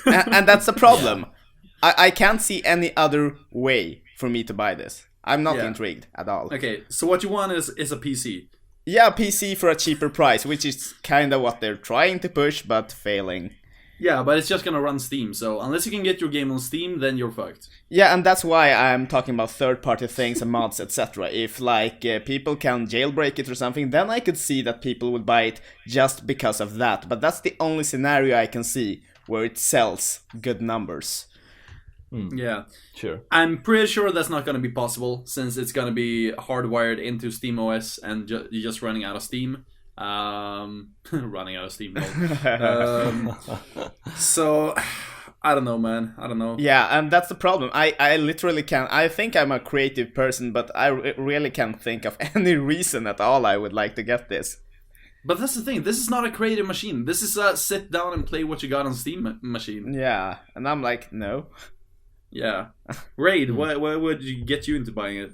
And that's the problem. I can't see any other way for me to buy this. I'm not intrigued at all. Okay, so what you want is a PC. Yeah, PC for a cheaper price, which is kind of what they're trying to push, but failing. Yeah, but it's just gonna run Steam, so unless you can get your game on Steam, then you're fucked. Yeah, and that's why I'm talking about third-party things and mods, etc. If, like, people can jailbreak it or something, then I could see that people would buy it just because of that. But that's the only scenario I can see where it sells good numbers. Yeah, sure. I'm pretty sure that's not going to be possible since it's going to be hardwired into SteamOS and you're just running out of Steam. Running out of Steam. So I don't know, man. I don't know. Yeah, and that's the problem. I literally can't. I think I'm a creative person, but I really can't think of any reason at all I would like to get this. But that's the thing. This is not a creative machine. This is a sit down and play what you got on Steam machine. Yeah, and I'm like, no. Yeah. Raid, what would you get you into buying it?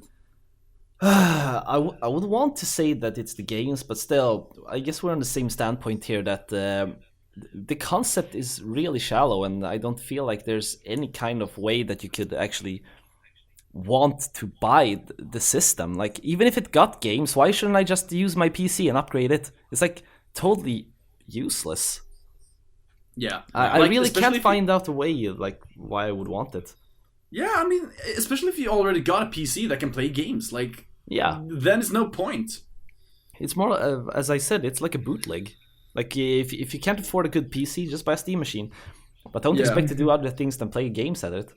I would want to say that it's the games, but still, I guess we're on the same standpoint here that the concept is really shallow, and I don't feel like there's any kind of way that you could actually want to buy the system. Like, even if it got games, why shouldn't I just use my PC and upgrade it? It's like totally useless. Yeah. I really can't find out a way like why I would want it. Yeah, I mean, especially if you already got a PC that can play games, like, then it's no point. It's more, as I said, it's like a bootleg. Like, if you can't afford a good PC, just buy a Steam machine. But don't expect to do other things than play games at it.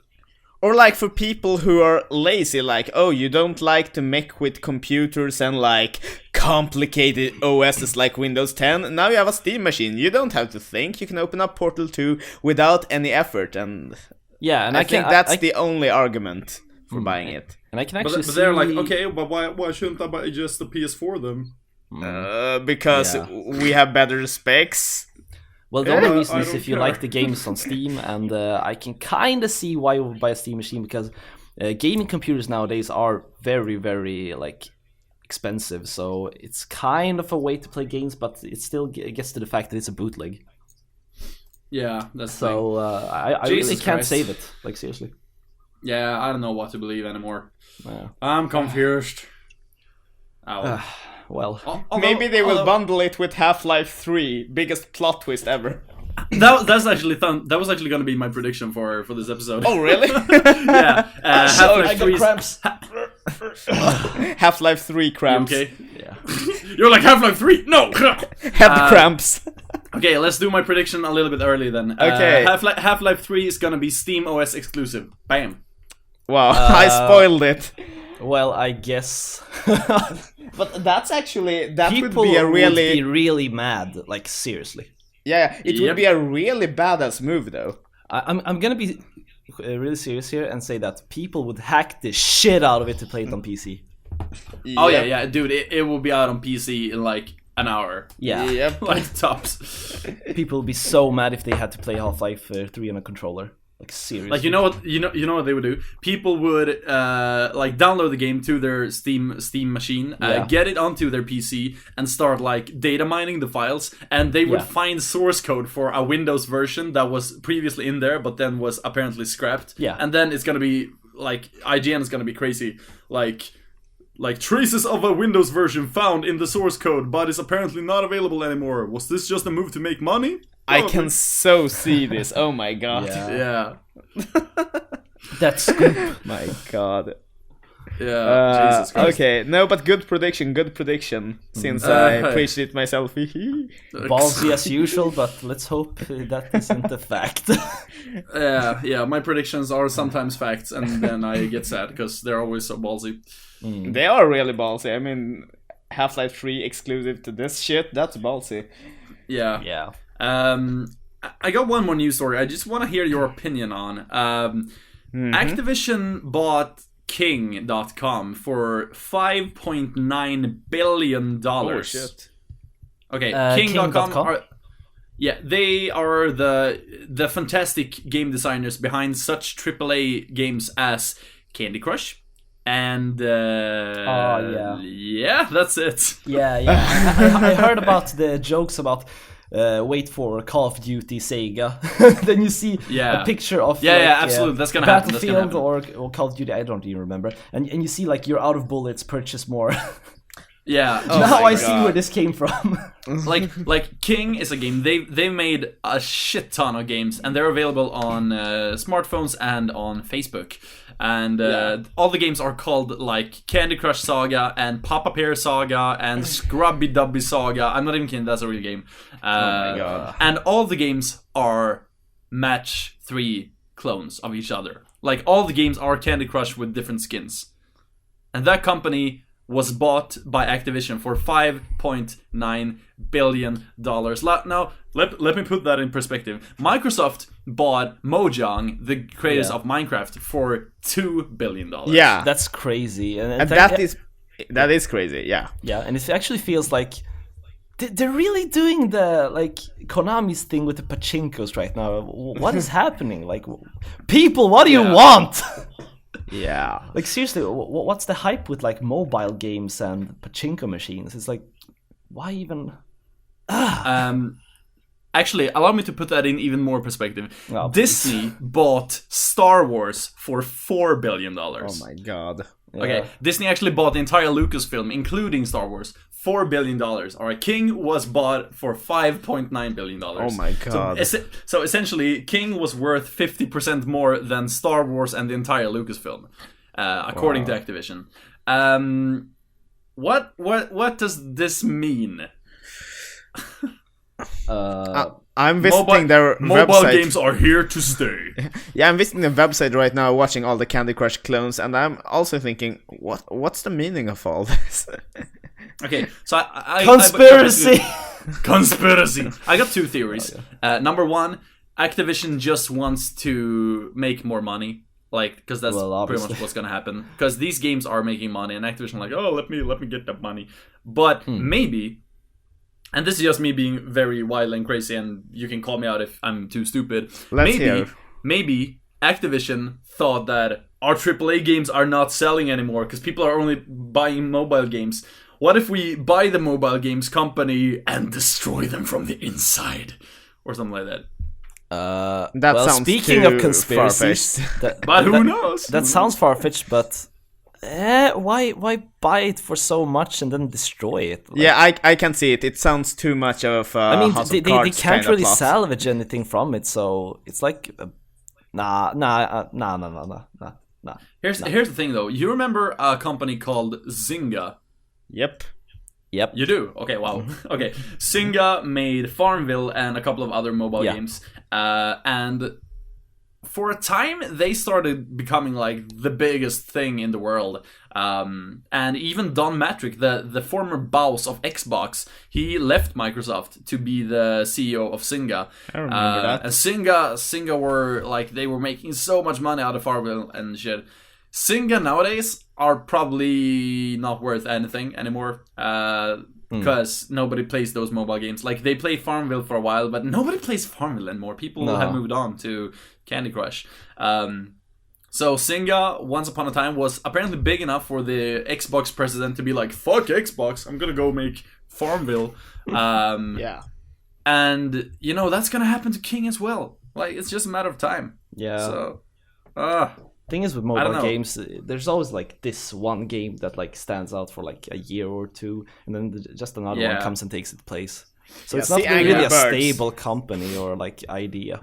Or like for people who are lazy, like, oh, you don't like to mech with computers and like complicated OSs like Windows 10, now you have a Steam machine. You don't have to think, you can open up Portal 2 without any effort, and yeah, and I think that's the only argument for buying it. And I can actually but they're like, okay, but why shouldn't I buy just the PS4 then? Because we have better specs. Well, the only reason is if you like the games on Steam, and I can kind of see why you would buy a Steam machine, because gaming computers nowadays are very, very expensive. So it's kind of a way to play games, but it still gets to the fact that it's a bootleg. Yeah, that's so. I really can't save it. Like, seriously. Yeah, I don't know what to believe anymore. I'm confused. Well, maybe they will bundle it with Half-Life 3, biggest plot twist ever. That was actually going to be my prediction for this episode. Oh, really? Yeah. Half-Life 3. Cramps. Half-Life 3 cramps. You okay? Yeah. You're like Half-Life 3. No. Head cramps. Okay, let's do my prediction a little bit early then. Okay. Half-Life 3 is going to be Steam OS exclusive. Bam. Wow, I spoiled it. Well, I guess. But that's actually People would be a would be really mad. Like, seriously. Yeah, it would be a really badass move, though. I'm gonna be really serious here and say that people would hack the shit out of it to play it on PC. Oh yeah, dude, it will be out on PC in like an hour. Yeah, like tops. People would be so mad if they had to play Half-Life 3 on a controller. Like, seriously. Like, you know what they would do? People would like download the game to their Steam machine, get it onto their PC, and start like data mining the files. And they would find source code for a Windows version that was previously in there, but then was apparently scrapped. Yeah. And then it's gonna be like IGN is gonna be crazy, like traces of a Windows version found in the source code, but is apparently not available anymore. Was this just a move to make money? I can so see this. Oh my god. Yeah. That's scoop. My god. Yeah. Jesus Christ. Okay, no, but good prediction. Since I preached it myself. Ballsy as usual, but let's hope that isn't a fact. Yeah. My predictions are sometimes facts, and then I get sad because they're always so ballsy. They are really ballsy. I mean, Half-Life 3 exclusive to this shit. That's ballsy. Yeah. I got one more news story. I just want to hear your opinion on. Activision bought King.com for $5.9 billion. Oh shit. Okay, King.com they are the fantastic game designers behind such AAA games as Candy Crush. And that's it. I heard about the jokes about wait for Call of Duty Sega. Then you see a picture of absolutely, that's gonna happen. Battlefield or Call of Duty, I don't even remember. And you see like you're out of bullets, purchase more. Yeah. Now I see where this came from. like King is a game. They made a shit ton of games, and they're available on smartphones and on Facebook. And all the games are called like Candy Crush Saga and Papa Pear Saga and Scrubby Dubby Saga. I'm not even kidding, that's a real game. Oh my god. And all the games are match 3 clones of each other. Like, all the games are Candy Crush with different skins. And that company was bought by Activision for $5.9 billion. Now, let me put that in perspective. Microsoft bought Mojang, the creators of Minecraft, for $2 billion. Yeah. That's crazy. And that is crazy, yeah. Yeah, and it actually feels like they're really doing the, like, Konami's thing with the pachinkos right now. What is happening? Like, people, what do you want? Yeah. Like, seriously, what's the hype with, like, mobile games and pachinko machines? It's like, why even... Actually, allow me to put that in even more perspective. Disney bought Star Wars for $4 billion. Oh my god. Yeah. Okay, Disney actually bought the entire Lucasfilm, including Star Wars, $4 billion. Alright, King was bought for $5.9 billion. Oh my god. So essentially, King was worth 50% more than Star Wars and the entire Lucasfilm, according to Activision. What does this mean? I'm visiting their mobile website. Games are here to stay. Yeah, I'm visiting the website right now, watching all the Candy Crush clones, and I'm also thinking, what's the meaning of all this? Okay, so conspiracy. Conspiracy. I got 2 theories. Number 1, Activision just wants to make more money, like, because that's pretty much what's gonna happen. Because these games are making money, and Activision like, oh, let me get that money. But maybe and this is just me being very wild and crazy, and you can call me out if I'm too stupid. Let's hear. Maybe Activision thought that our AAA games are not selling anymore because people are only buying mobile games. What if we buy the mobile games company and destroy them from the inside? Or something like that. Sounds speaking of conspiracies, but who knows? That sounds far-fetched, but why buy it for so much and then destroy it? Like, yeah, I can see it. It sounds too much of I mean, House they of Cards can't really plot. salvage anything from it, so it's like, nah. Here's the thing, though. You remember a company called Zynga? Yep. You do? Okay, wow. Okay. Zynga made Farmville and a couple of other mobile games. And for a time, they started becoming like the biggest thing in the world. And even Don Matrick, the former boss of Xbox, he left Microsoft to be the CEO of Zynga. I remember that. And Zynga were like, they were making so much money out of Farmville and shit. Zynga nowadays are probably not worth anything anymore because nobody plays those mobile games. Like, they play Farmville for a while, but nobody plays Farmville anymore. People have moved on to Candy Crush. So Zynga, once upon a time, was apparently big enough for the Xbox president to be like, fuck Xbox, I'm gonna go make Farmville. Yeah. And, you know, that's gonna happen to King as well. Like, it's just a matter of time. Yeah. So, thing is with mobile games, there's always like this one game that like stands out for like a year or two, and then just another one comes and takes its place. So it's not really a stable company or like idea.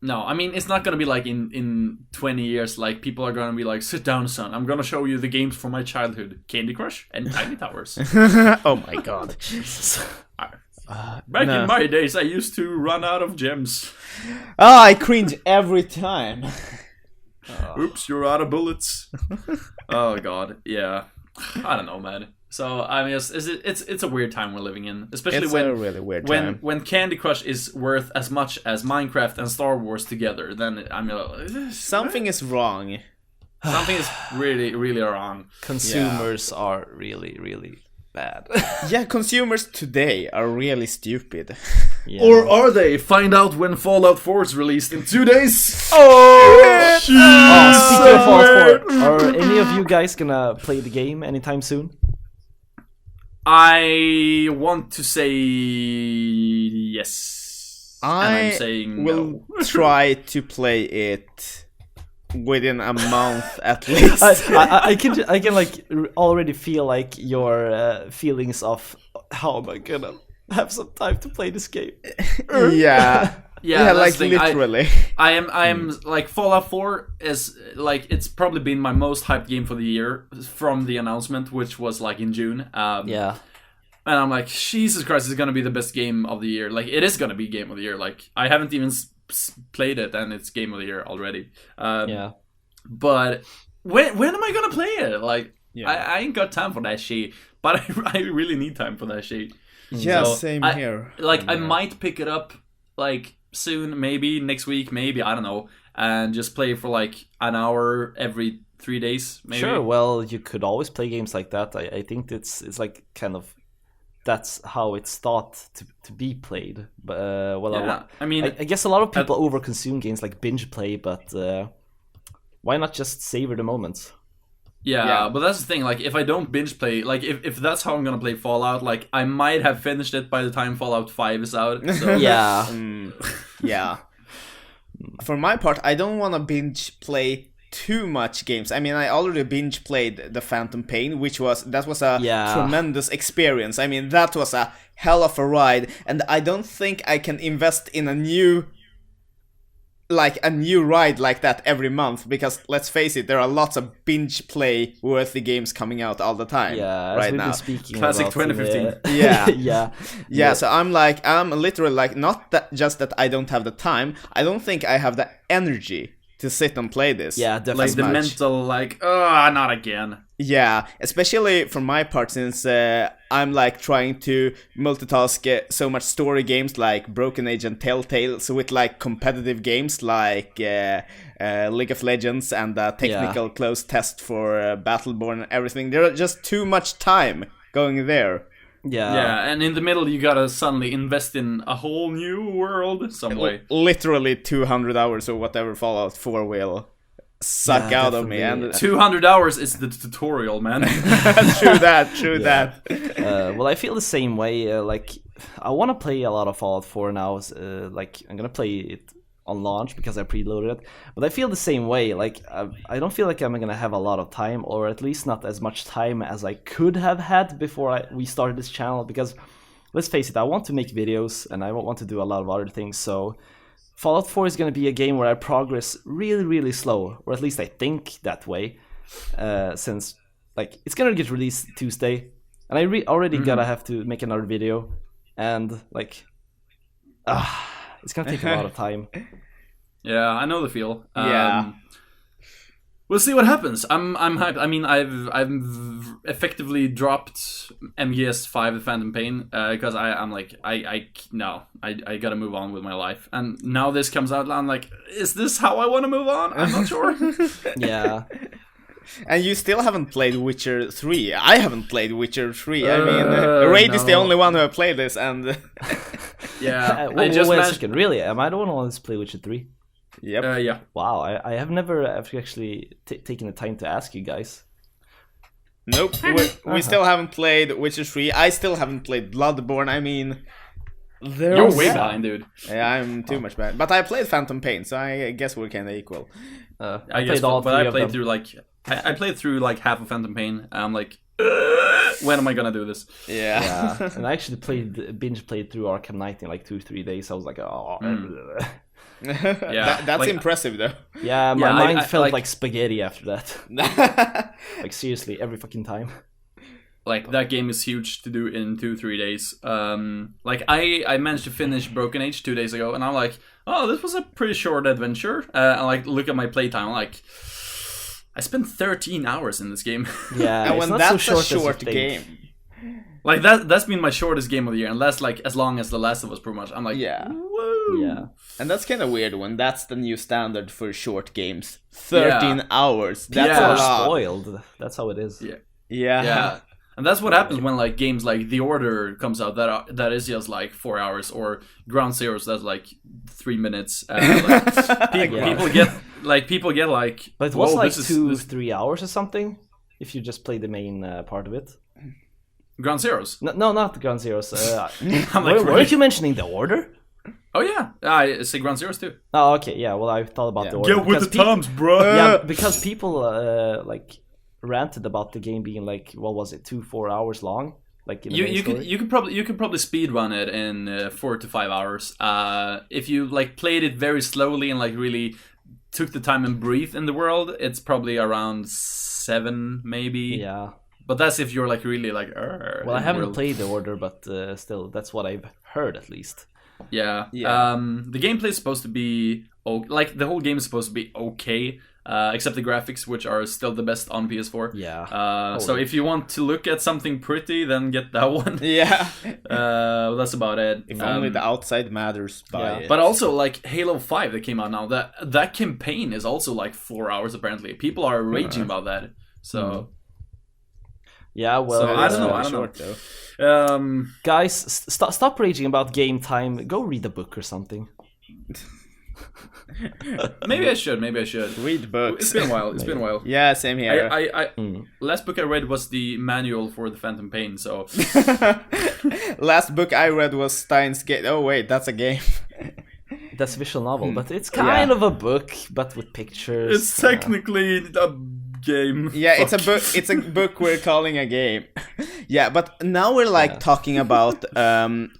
No, I mean, it's not gonna be like in 20 years, like people are gonna be like, sit down, son, I'm gonna show you the games from my childhood. Candy Crush and Tiny Towers. Oh my god. Back in my days, I used to run out of gems. Oh, I cringe every time. Oops, you're out of bullets. Oh god, yeah. I don't know, man. So I mean, it's a weird time we're living in, especially it's a really weird time. When Candy Crush is worth as much as Minecraft and Star Wars together. Then I mean, something is wrong. Something is really, really wrong. Consumers are really, really bad. Yeah, consumers today are really stupid. Yeah. Or are they? Find out when Fallout 4 is released in 2 days. Oh, speaking of Fallout 4, are any of you guys gonna play the game anytime soon? I want to say yes. I'm saying will no. try to play it within a month at least. I can like already feel like your feelings of how am I gonna have some time to play this game. Yeah, like literally. I am like Fallout 4 is like, it's probably been my most hyped game for the year from the announcement, which was like in June. Yeah. And I'm like, Jesus Christ, it's gonna be the best game of the year. Like, it is gonna be game of the year. Like, I haven't even played it, and it's game of the year already. Yeah. But when am I gonna play it? Like, I ain't got time for that shit. But I really need time for that shit. Yeah, so same here. Like, I might pick it up like soon, maybe next week, maybe, I don't know, and just play for like an hour every 3 days, maybe. Sure, well, you could always play games like that. I think it's like kind of, that's how it's thought to be played. But I mean, I guess a lot of people overconsume games, like binge play, but why not just savor the moments? Yeah, but that's the thing, like, if I don't binge play, like, if that's how I'm gonna play Fallout, like, I might have finished it by the time Fallout 5 is out, so. Yeah. Yeah. For my part, I don't want to binge play too much games. I mean, I already binge played The Phantom Pain, that was a tremendous experience. I mean, that was a hell of a ride, and I don't think I can invest in a new ride like that every month, because let's face it, there are lots of binge play worthy games coming out all the time. Yeah, right now. Classic 2015. Yeah. So I'm literally like, not that just that I don't have the time, I don't think I have the energy to sit and play this. Yeah, definitely. Like the mental, like, not again. Yeah, especially for my part, since I'm like trying to multitask so much story games like Broken Age and Telltale, so with like competitive games like League of Legends and a technical close test for Battleborn and everything. There's just too much time going there. Yeah, and in the middle you gotta suddenly invest in a whole new world some way. Literally 200 hours or whatever Fallout 4 will suck out of me. And 200 hours is the tutorial, man. True that. Well, I feel the same way. Like, I want to play a lot of Fallout 4 now. Like, I'm gonna play it on launch because I preloaded it. But I feel the same way. Like, I don't feel like I'm gonna have a lot of time, or at least not as much time as I could have had before we started this channel. Because, let's face it, I want to make videos and I want to do a lot of other things. So, Fallout 4 is gonna be a game where I progress really, really slow, or at least I think that way. Since, like, it's gonna get released Tuesday, and I already gotta have to make another video, and like, it's gonna take a lot of time. Yeah, I know the feel. Yeah. We'll see what happens. I'm hyped. I mean, I've effectively dropped MGS5 the Phantom Pain because I'm like I gotta move on with my life. And now this comes out, and I'm like, is this how I want to move on? I'm not sure. Yeah. And you still haven't played Witcher 3. I haven't played Witcher 3. I mean, Raid is the only one who have played this, and yeah. Wait a second. Really? Am I the one who wants to play Witcher 3? Yep. Yeah. Wow, I have never actually taken the time to ask you guys. Nope. We still haven't played Witcher 3. I still haven't played Bloodborne. I mean, you're way behind, dude. Yeah, I'm too much behind. But I played Phantom Pain, so I guess we're kind of equal. I guess, but I played through I played through like half of Phantom Pain. And I'm like, when am I gonna do this? Yeah. And I actually binge played through Arkham Knight in like 2-3 days. I was like, oh. Yeah, that's like, impressive though. Yeah, my mind felt like spaghetti after that. Like seriously, every fucking time. Like that game is huge to do in 2-3 days. Like I managed to finish Broken Age 2 days ago, and I'm like, oh, this was a pretty short adventure. I like look at my playtime, I'm like, I spent 13 hours in this game. Yeah, and when that's so a short game. Like that's been my shortest game of the year, and that's like as long as The Last of Us, pretty much. I'm like, whoa. Yeah. And that's kind of weird when that's the new standard for short games. 13 hours. That's a lot. Spoiled. That's how it is. Yeah. And that's what happens when like games like The Order comes out that is just like 4 hours, or Ground Zeroes that's like 3 minutes. People get like. But it was like 2-3 hours or something. If you just play the main part of it. Ground Zeroes? No, not the Ground Zeroes. Weren't you mentioning The Order? Oh yeah, I say Ground Zeroes too. Oh okay, yeah. Well, I thought about The Order. Get with the times, bro. Yeah, because people like ranted about the game being like, what was it, 2-4 hours long? Like in you could probably speed run it in 4 to 5 hours. If you like played it very slowly and like really took the time and breathed in the world, it's probably around 7 maybe. Yeah. But that's if you're like really like. Well, I haven't played The Order, but still, that's what I've heard at least. Yeah. The gameplay is supposed to be like the whole game is supposed to be okay, except the graphics, which are still the best on PS4. Yeah. So if you want to look at something pretty, then get that one. Yeah. That's about it. If only the outside matters. But also like Halo 5 that came out now, that campaign is also like 4 hours apparently. People are raging about that. So. Yeah, well, so I don't know. Guys, stop raging about game time. Go read a book or something. Maybe I should. Read books. It's been a while. Yeah, same here. Last book I read was the manual for the Phantom Pain. So last book I read was Steins Gate. Oh wait, that's a game. That's a visual novel, but it's kind of a book, but with pictures. It's technically a game. Yeah, it's a book we're calling a game. Yeah, but now we're like talking about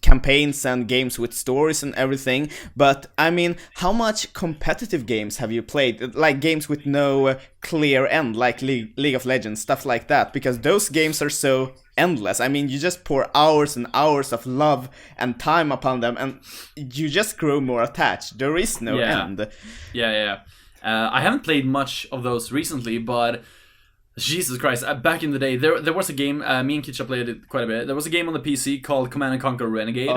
campaigns and games with stories and everything. But I mean, how much competitive games have you played? Like games with no clear end, like League of Legends, stuff like that. Because those games are so endless. I mean, you just pour hours and hours of love and time upon them, and you just grow more attached. There is no end. Yeah. I haven't played much of those recently, but Jesus Christ, back in the day, there was a game, me and Kitcha played it quite a bit. There was a game on the PC called Command & Conquer Renegade,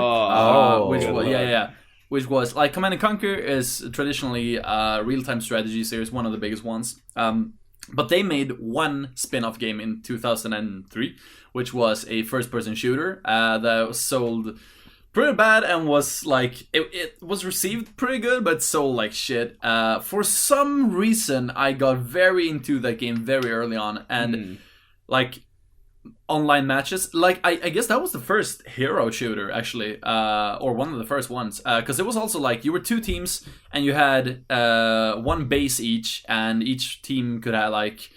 which was, like, Command & Conquer is traditionally a real-time strategy series, one of the biggest ones. But they made one spin-off game in 2003, which was a first-person shooter that was sold pretty bad and was like it was received pretty good, but sold like shit. For some reason, I got very into that game very early on, and like online matches. Like I guess that was the first hero shooter actually, or one of the first ones, because it was also like you were two teams and you had one base each, and each team could have like,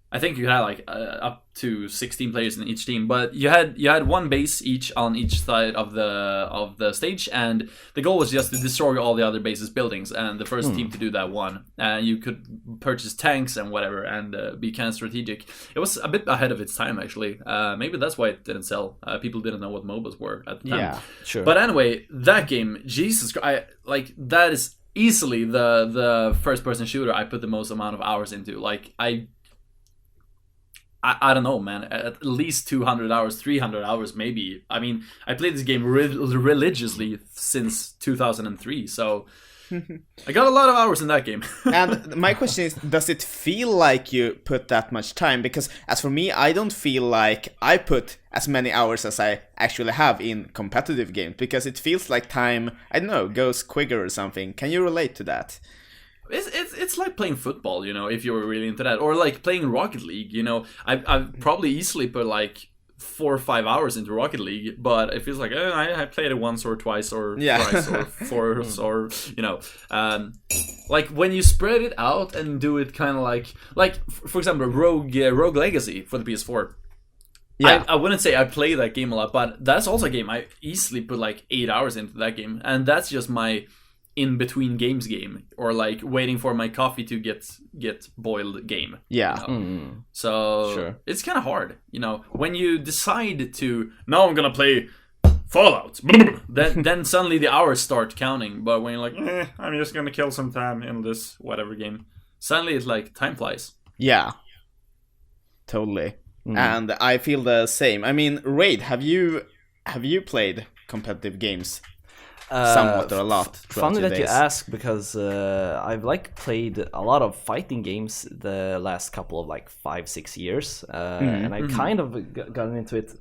I think you could have like up to 16 players in each team, but you had one base each on each side of the stage, and the goal was just to destroy all the other bases' buildings, and the first team to do that won. And you could purchase tanks and whatever, and be kind of strategic. It was a bit ahead of its time actually. Maybe that's why it didn't sell. People didn't know what MOBAs were at the time. Yeah, sure. But anyway, that game, Jesus Christ, that is easily the first person shooter I put the most amount of hours into. Like I don't know, man. At least 200 hours, 300 hours, maybe. I mean, I played this game religiously since 2003, so I got a lot of hours in that game. And my question is, does it feel like you put that much time? Because as for me, I don't feel like I put as many hours as I actually have in competitive games, because it feels like time, I don't know, goes quicker or something. Can you relate to that? It's like playing football, you know, if you were really into that, or like playing Rocket League, you know. I've probably easily put like 4 or 5 hours into Rocket League, but it feels like I played it once or twice or thrice or four or you know, like when you spread it out and do it kind of like for example Rogue Legacy for the PS4. Yeah, I wouldn't say I play that game a lot, but that's also a game I easily put like 8 hours into that game, and that's just my in between games game, or like waiting for my coffee to get boiled game. Yeah. You know? So it's kind of hard, you know, when you decide to, now I'm gonna play Fallout, then suddenly the hours start counting. But when you're like, I'm just gonna kill some time in this whatever game, suddenly it's like time flies. Yeah, totally. And I feel the same. I mean, Raid, have you played competitive games? Somewhat or a lot. Funny that you ask, because I've like played a lot of fighting games the last couple of like 5-6 years, and I kind of gotten into it.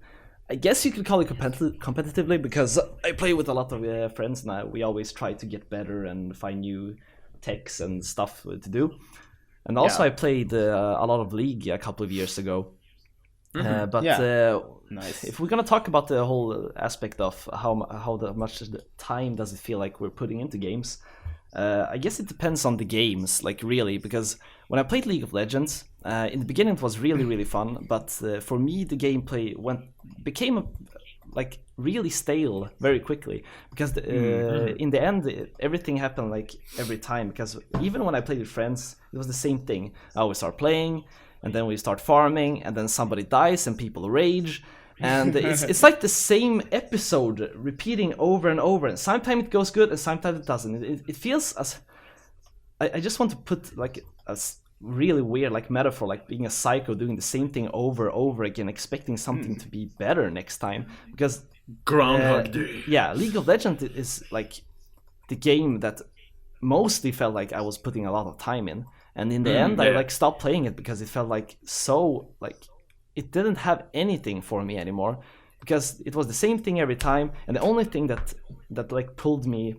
I guess you could call it competitively, because I play with a lot of friends now. We always try to get better and find new techs and stuff to do. And also I played a lot of League a couple of years ago. Nice. If we're gonna talk about the whole aspect of how much time does it feel like we're putting into games, I guess it depends on the games, like really, because when I played League of Legends, in the beginning it was really fun, but for me the gameplay became like really stale very quickly, because in the end everything happened like every time, because even when I played with friends it was the same thing. I always start playing, and then we start farming, and then somebody dies and people rage, and it's like the same episode repeating over and over, and sometimes it goes good and sometimes it doesn't. It feels as I just want to put like a really weird like metaphor, like being a psycho doing the same thing over and over again, expecting something to be better next time, because Groundhog Day. Yeah, League of Legends is like the game that mostly felt like I was putting a lot of time in. And in the end, I like stopped playing it because it felt like so like it didn't have anything for me anymore, because it was the same thing every time. And the only thing that like pulled me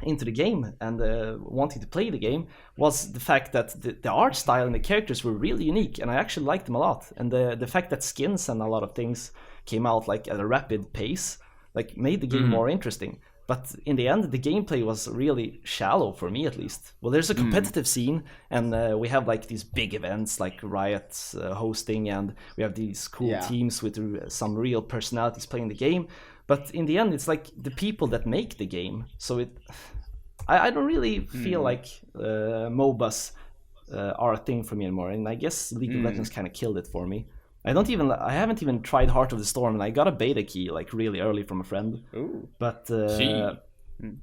into the game and wanting to play the game was the fact that the art style and the characters were really unique, and I actually liked them a lot. And the fact that skins and a lot of things came out like at a rapid pace like made the game more interesting. But in the end, the gameplay was really shallow for me, at least. Well, there's a competitive scene, and we have like these big events like Riot's hosting, and we have these cool teams with some real personalities playing the game. But in the end, it's like the people that make the game. So I don't really feel like MOBAs are a thing for me anymore. And I guess League of Legends kind of killed it for me. I haven't even tried Heart of the Storm, and I got a beta key like really early from a friend. Ooh. But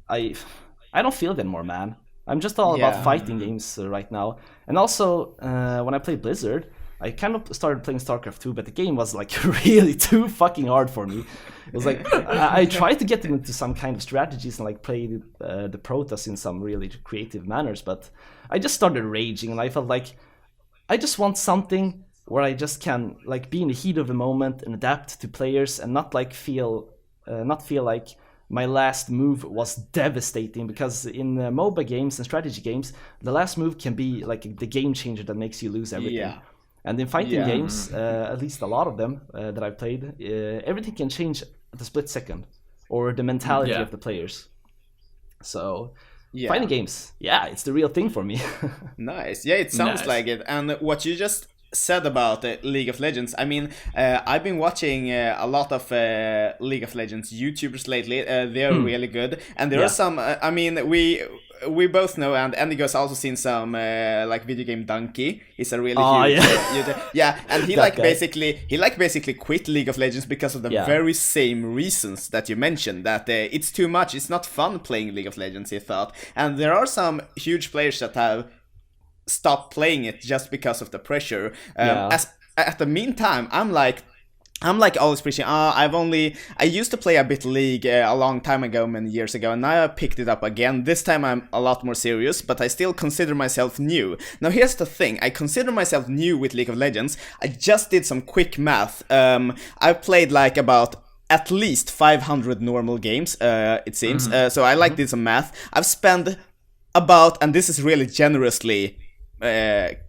I don't feel it anymore, man. I'm just all about fighting games right now. And also, when I played Blizzard, I kind of started playing StarCraft 2, but the game was like really too fucking hard for me. It was like I tried to get into some kind of strategies and like play the Protoss in some really creative manners, but I just started raging, and I felt like I just want something where I just can like be in the heat of the moment and adapt to players and not feel like my last move was devastating, because in MOBA games and strategy games, the last move can be like the game changer that makes you lose everything. Yeah. And in fighting games, at least a lot of them that I've played, everything can change at a split second, or the mentality of the players. So fighting games, it's the real thing for me. Nice. Yeah, it sounds like it. And what you just said about League of Legends, I mean, I've been watching a lot of League of Legends YouTubers lately. They're really good, and there are some. I mean, we both know, and Endigo's also seen some like Video Game Donkey. He's a really huge YouTuber. And he basically quit League of Legends because of the very same reasons that you mentioned. That it's too much. It's not fun playing League of Legends, he thought. And there are some huge players that have stopped playing it just because of the pressure. As at the meantime, I'm like always preaching. I used to play a bit League a long time ago, many years ago, and now I picked it up again. This time I'm a lot more serious, but I still consider myself new. Now here's the thing: I consider myself new with League of Legends. I just did some quick math. I've played like about at least 500 normal games. It seems. So I did some math. I've spent about, and this is really generously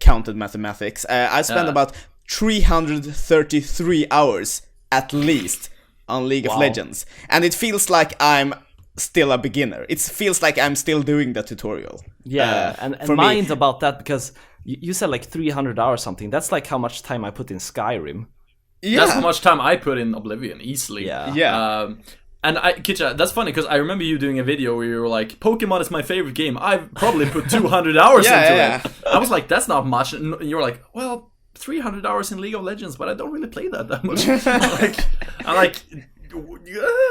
counted mathematics, I spent about 333 hours at least on League of Legends, and it feels like I'm still a beginner. It feels like I'm still doing the tutorial. And mind about that, because you said like 300 hours something. That's like how much time I put in Skyrim. That's how much time I put in Oblivion, easily. And Kitcha, that's funny, because I remember you doing a video where you were like, Pokemon is my favorite game. I've probably put 200 hours into it. I was like, that's not much. And you were like, well, 300 hours in League of Legends, but I don't really play that much. I'm like,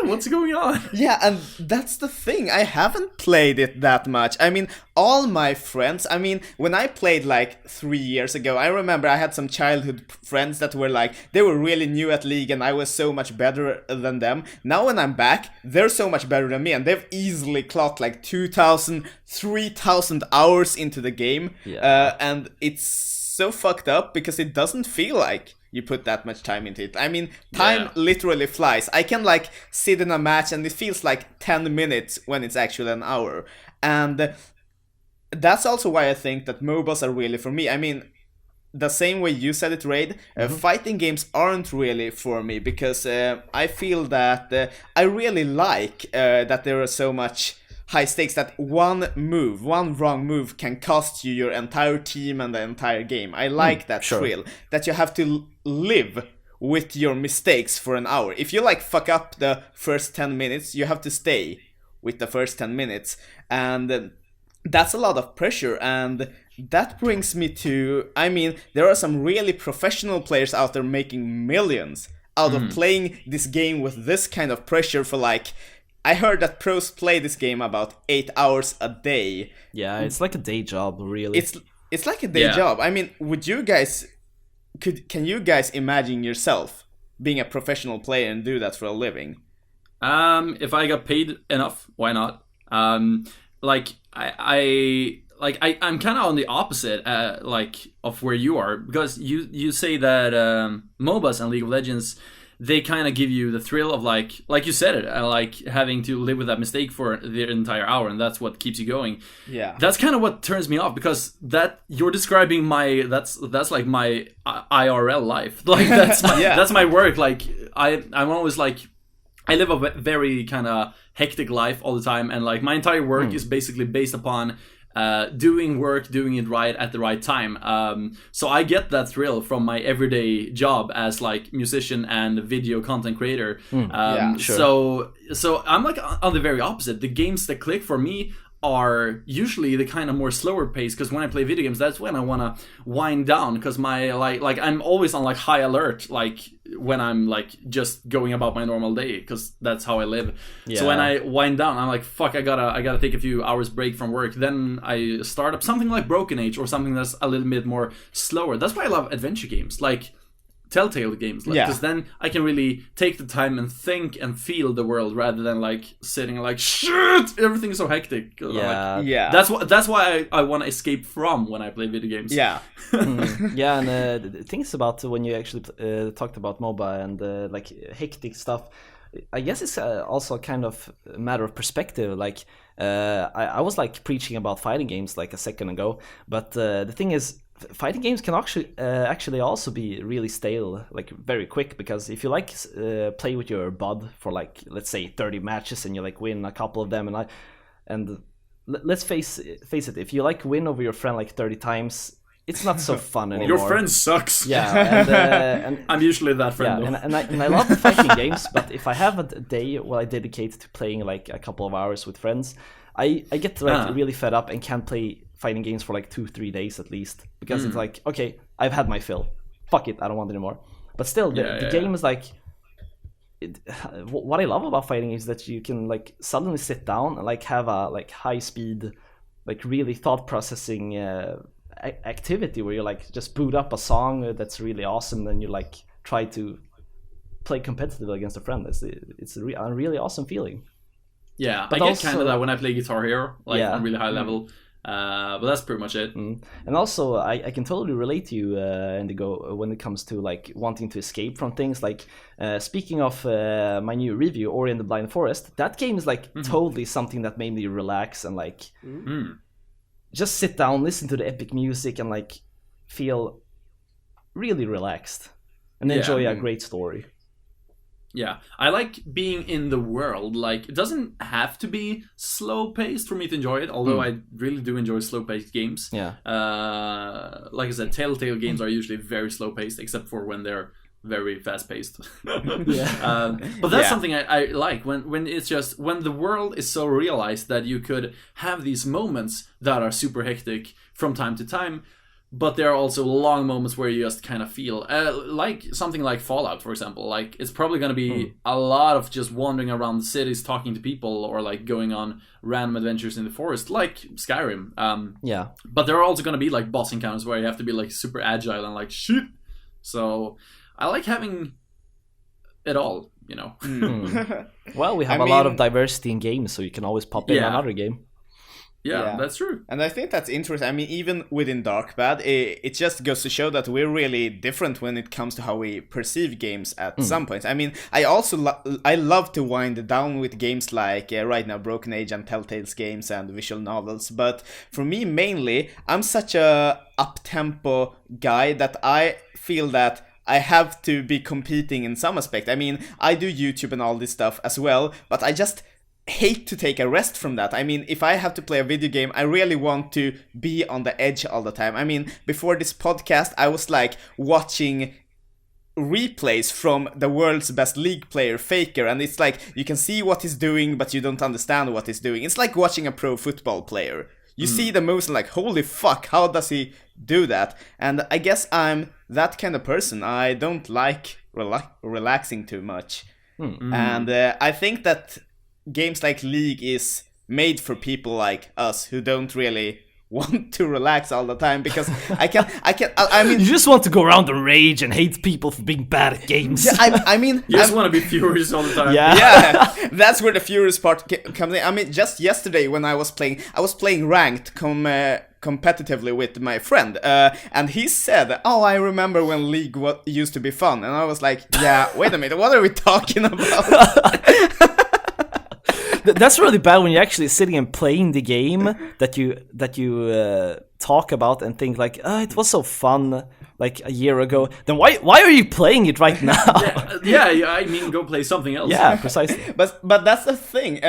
what's going on? Yeah, and that's the thing. I haven't played it that much. I mean, all my friends, I mean, when I played like 3 years ago, I remember I had some childhood friends that were like, they were really new at League and I was so much better than them. Now when I'm back, they're so much better than me, and they've easily clocked like 2,000, 3,000 hours into the game. And it's so fucked up because it doesn't feel like you put that much time into it. I mean, time literally flies. I can like sit in a match and it feels like 10 minutes when it's actually an hour. And that's also why I think that MOBAs are really for me. I mean, the same way you said it, Raid, fighting games aren't really for me, because I feel that I really like that there are so much high stakes, that one wrong move can cost you your entire team and the entire game. I like that thrill, that you have to live with your mistakes for an hour. If you like fuck up the first 10 minutes, you have to stay with the first 10 minutes. And that's a lot of pressure, and that brings me to, I mean, there are some really professional players out there making millions out of playing this game with this kind of pressure for like, I heard that pros play this game about 8 hours a day. Yeah, it's like a day job, really. It's like a day job. I mean, can you guys imagine yourself being a professional player and do that for a living? If I got paid enough, why not? I'm kind of on the opposite, of where you are, because you say that MOBAs and League of Legends, they kind of give you the thrill of like you said it, like having to live with that mistake for the entire hour, and that's what keeps you going. Yeah, that's kind of what turns me off, because that you're describing that's like my IRL life. Like that's my that's my work. Like I'm always like, I live a very kind of hectic life all the time, and like my entire work is basically based upon doing it right at the right time. So I get that thrill from my everyday job as like musician and video content creator. So I'm like on the very opposite. The games that click for me are usually the kind of more slower pace, because when I play video games, that's when I want to wind down, because my like I'm always on like high alert, like when I'm like just going about my normal day, because that's how I live. So when I wind down, I'm like, fuck, I gotta take a few hours break from work. Then I start up something like Broken Age or something that's a little bit more slower. That's why I love adventure games. Like Telltale games, because then I can really take the time and think and feel the world rather than like sitting like shit, everything's so hectic. That's why I want to escape from when I play video games. Yeah, and the things about when you actually talked about MOBA and like hectic stuff. I guess it's also kind of a matter of perspective. Like I was like preaching about fighting games like a second ago, but the thing is, fighting games can actually also be really stale, like very quick. Because if you like play with your bud for like, let's say 30 matches and you like win a couple of them, and let's face it, if you like win over your friend like 30 times, it's not so fun anymore. Your friend sucks. Yeah, and I'm usually that friend. Yeah, and I love the fighting games, but if I have a day where I dedicate to playing like a couple of hours with friends, I get like really fed up and can't play fighting games for like 2-3 days at least, because it's like, okay, I've had my fill. Fuck it, I don't want it anymore. But still, the game is like, what I love about fighting is that you can like suddenly sit down and like have a like high speed, like really thought processing activity where you like just boot up a song that's really awesome, and you like try to play competitively against a friend. It's a really awesome feeling. Yeah, but I get kind of that when I play Guitar Hero, like on really high level. But that's pretty much it. And also, I can totally relate to you, Indigo, when it comes to like wanting to escape from things. Like speaking of my new review, Ori and the Blind Forest, that game is like totally something that made me relax and like just sit down, listen to the epic music, and like feel really relaxed and enjoy a great story. Yeah, I like being in the world. Like, it doesn't have to be slow-paced for me to enjoy it, although I really do enjoy slow-paced games. Yeah. Like I said, Telltale games are usually very slow-paced, except for when they're very fast-paced. But that's something I like, when it's just, when the world is so realized that you could have these moments that are super hectic from time to time, but there are also long moments where you just kind of feel like something like Fallout, for example. Like, it's probably going to be a lot of just wandering around the cities, talking to people, or like going on random adventures in the forest, like Skyrim. But there are also going to be like boss encounters where you have to be like super agile and like shit. So I like having it all, you know. Well, we have a lot of diversity in games, so you can always pop in another game. Yeah, that's true. And I think that's interesting. I mean, even within DarkBad, it just goes to show that we're really different when it comes to how we perceive games at some point. I mean, I also I love to wind down with games like right now Broken Age and Telltale's games and visual novels. But for me, mainly, I'm such a up-tempo guy that I feel that I have to be competing in some aspect. I mean, I do YouTube and all this stuff as well, but I just hate to take a rest from that. I mean, if I have to play a video game, I really want to be on the edge all the time. I mean, before this podcast, I was like watching replays from the world's best League player, Faker, and it's like you can see what he's doing, but you don't understand what he's doing. It's like watching a pro football player. You see the moves and like, holy fuck, how does he do that? And I guess I'm that kind of person. I don't like relaxing too much. And I think that games like League is made for people like us who don't really want to relax all the time, because I mean, you just want to go around and rage and hate people for being bad at games. Yeah, I mean, you just want to be furious all the time. Yeah, that's where the furious part comes in. I mean, just yesterday when I was playing ranked competitively with my friend, and he said, "Oh, I remember when League used to be fun," and I was like, "Yeah, wait a minute, what are we talking about?" That's really bad when you're actually sitting and playing the game that you talk about and think like, oh, it was so fun like a year ago. Then why are you playing it right now? I mean, go play something else. Yeah, precisely. But that's the thing.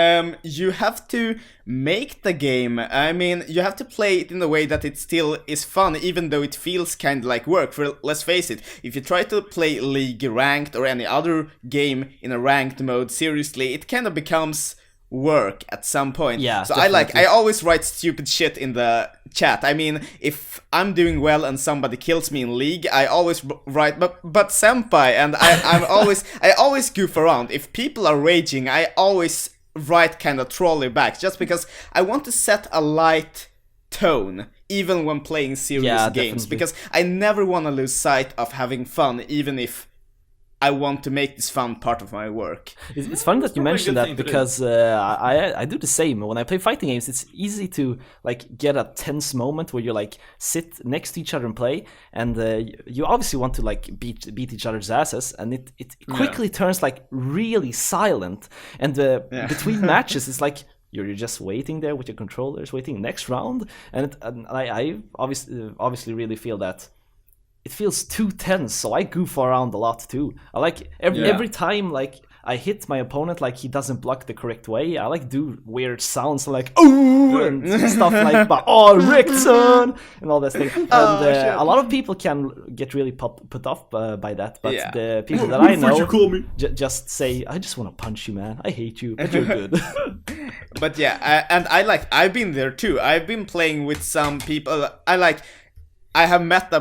You have to make the game. I mean, you have to play it in a way that it still is fun, even though it feels kind of like work. For let's face it, if you try to play League ranked or any other game in a ranked mode seriously, it kind of becomes work at some point. Yeah, so definitely. I always write stupid shit in the chat. I mean, if I'm doing well and somebody kills me in League, I always write but senpai, and I always goof around. If people are raging, I always write kind of trolley back, just because I want to set a light tone, even when playing serious games, definitely. because I never want to lose sight of having fun, even if I want to make this fun part of my work. It's funny that you mentioned that, because I do the same. When I play fighting games, it's easy to like get a tense moment where you like sit next to each other and play, and you obviously want to like beat each other's asses, and it quickly turns like really silent, and between matches it's like you're just waiting there with your controllers, waiting next round, and I obviously really feel that it feels too tense, so I goof around a lot too. I like every time like I hit my opponent, like he doesn't block the correct way, I like do weird sounds like ooh and stuff like Rickson and all that thing. And a lot of people can get really put off by that, but the people that I know just say, I just want to punch you, man. I hate you, but you're good. But I've been there too. I've been playing with some people. I have met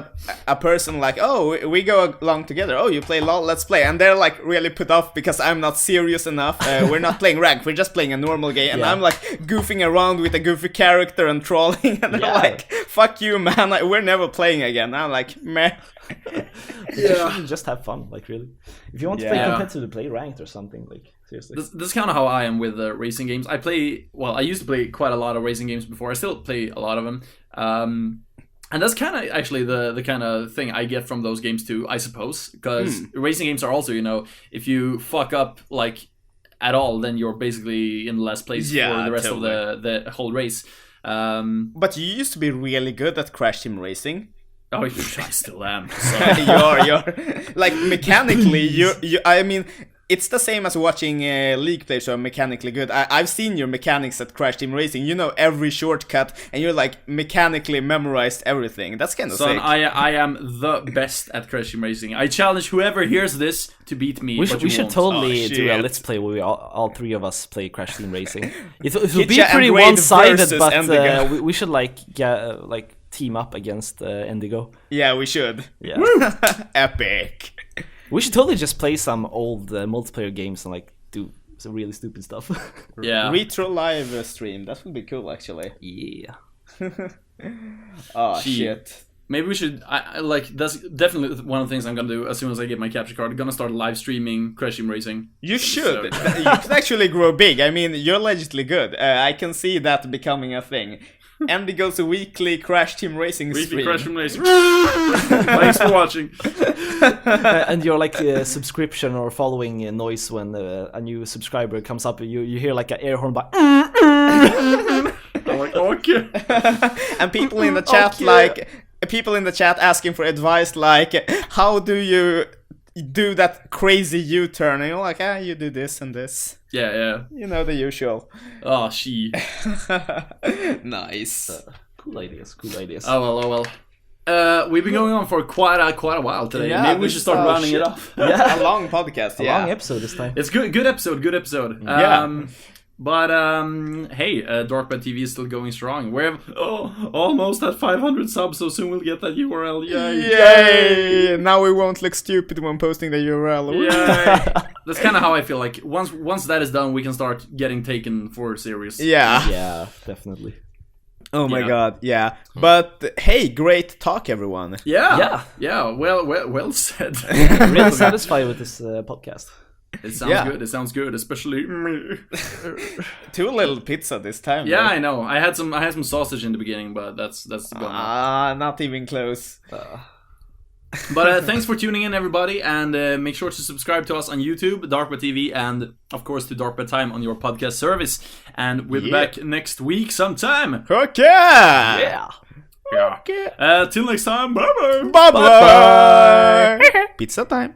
a person like, oh, we go along together. Oh, you play LOL, let's play. And they're like really put off because I'm not serious enough. We're not playing rank, we're just playing a normal game. And I'm like goofing around with a goofy character and trolling. And they're like, fuck you, man, we're never playing again. I'm like, meh. Just have fun, like really. If you want to play competitive, play ranked or something, like seriously. This is kind of how I am with racing games. I used to play quite a lot of racing games before. I still play a lot of them. And that's kind of actually the kind of thing I get from those games too, I suppose. Because racing games are also, if you fuck up like at all, then you're basically in last place for the rest of the whole race. But you used to be really good at Crash Team Racing. Oh, I still am. You're like mechanically, I mean, it's the same as watching League players who are mechanically good. I've seen your mechanics at Crash Team Racing. You know every shortcut, and you're like mechanically memorized everything. That's kind of sick. I am the best at Crash Team Racing. I challenge whoever hears this to beat me. We should totally do a let's play where we all three of us play Crash Team Racing. It'll be pretty one-sided, but we should team up against Indigo. Yeah, we should. Yeah. Epic. We should totally just play some old multiplayer games and like do some really stupid stuff. Yeah. Retro live stream. That would be cool, actually. Yeah. Oh, shit. Maybe we should. That's definitely one of the things I'm gonna do as soon as I get my capture card. I'm gonna start live streaming Crash Team Racing. You should. You can actually grow big. I mean, you're legitimately good. I can see that becoming a thing. Indigo's weekly Crash Team Racing stream. Weekly Crash Team Racing. Thanks for watching. And your subscription or following noise when a new subscriber comes up, you hear like an air horn by. I'm like, okay. And people in the chat people in the chat asking for advice like, how do you do that crazy U-turn? And you're like, you do this and this. Yeah. You know, the usual. Oh, she. Nice. Cool ideas. Oh well. We've been going on for quite a while today. Yeah, maybe we should start rounding it off. Yeah, a long podcast. A long episode this time. It's good episode. Yeah. But hey, DarkBad TV is still going strong. We're almost at 500 subs, so soon we'll get that URL. Yay! Now we won't look stupid when posting the URL. Yay! That's kind of how I feel. Like once that is done, we can start getting taken for serious. Yeah, definitely. Oh my god, yeah. But hey, great talk, everyone. Yeah. Well said. Really satisfied with this podcast. It sounds good, especially me. Too little pizza this time. Yeah, though. I know. I had some sausage in the beginning, but that's gone. Not even close. But thanks for tuning in, everybody, and make sure to subscribe to us on YouTube, DarkBad TV, and of course to DarkBad Time on your podcast service. And we'll be back next week sometime. Okay. Yeah. Okay. Till next time. Bye bye. Pizza time.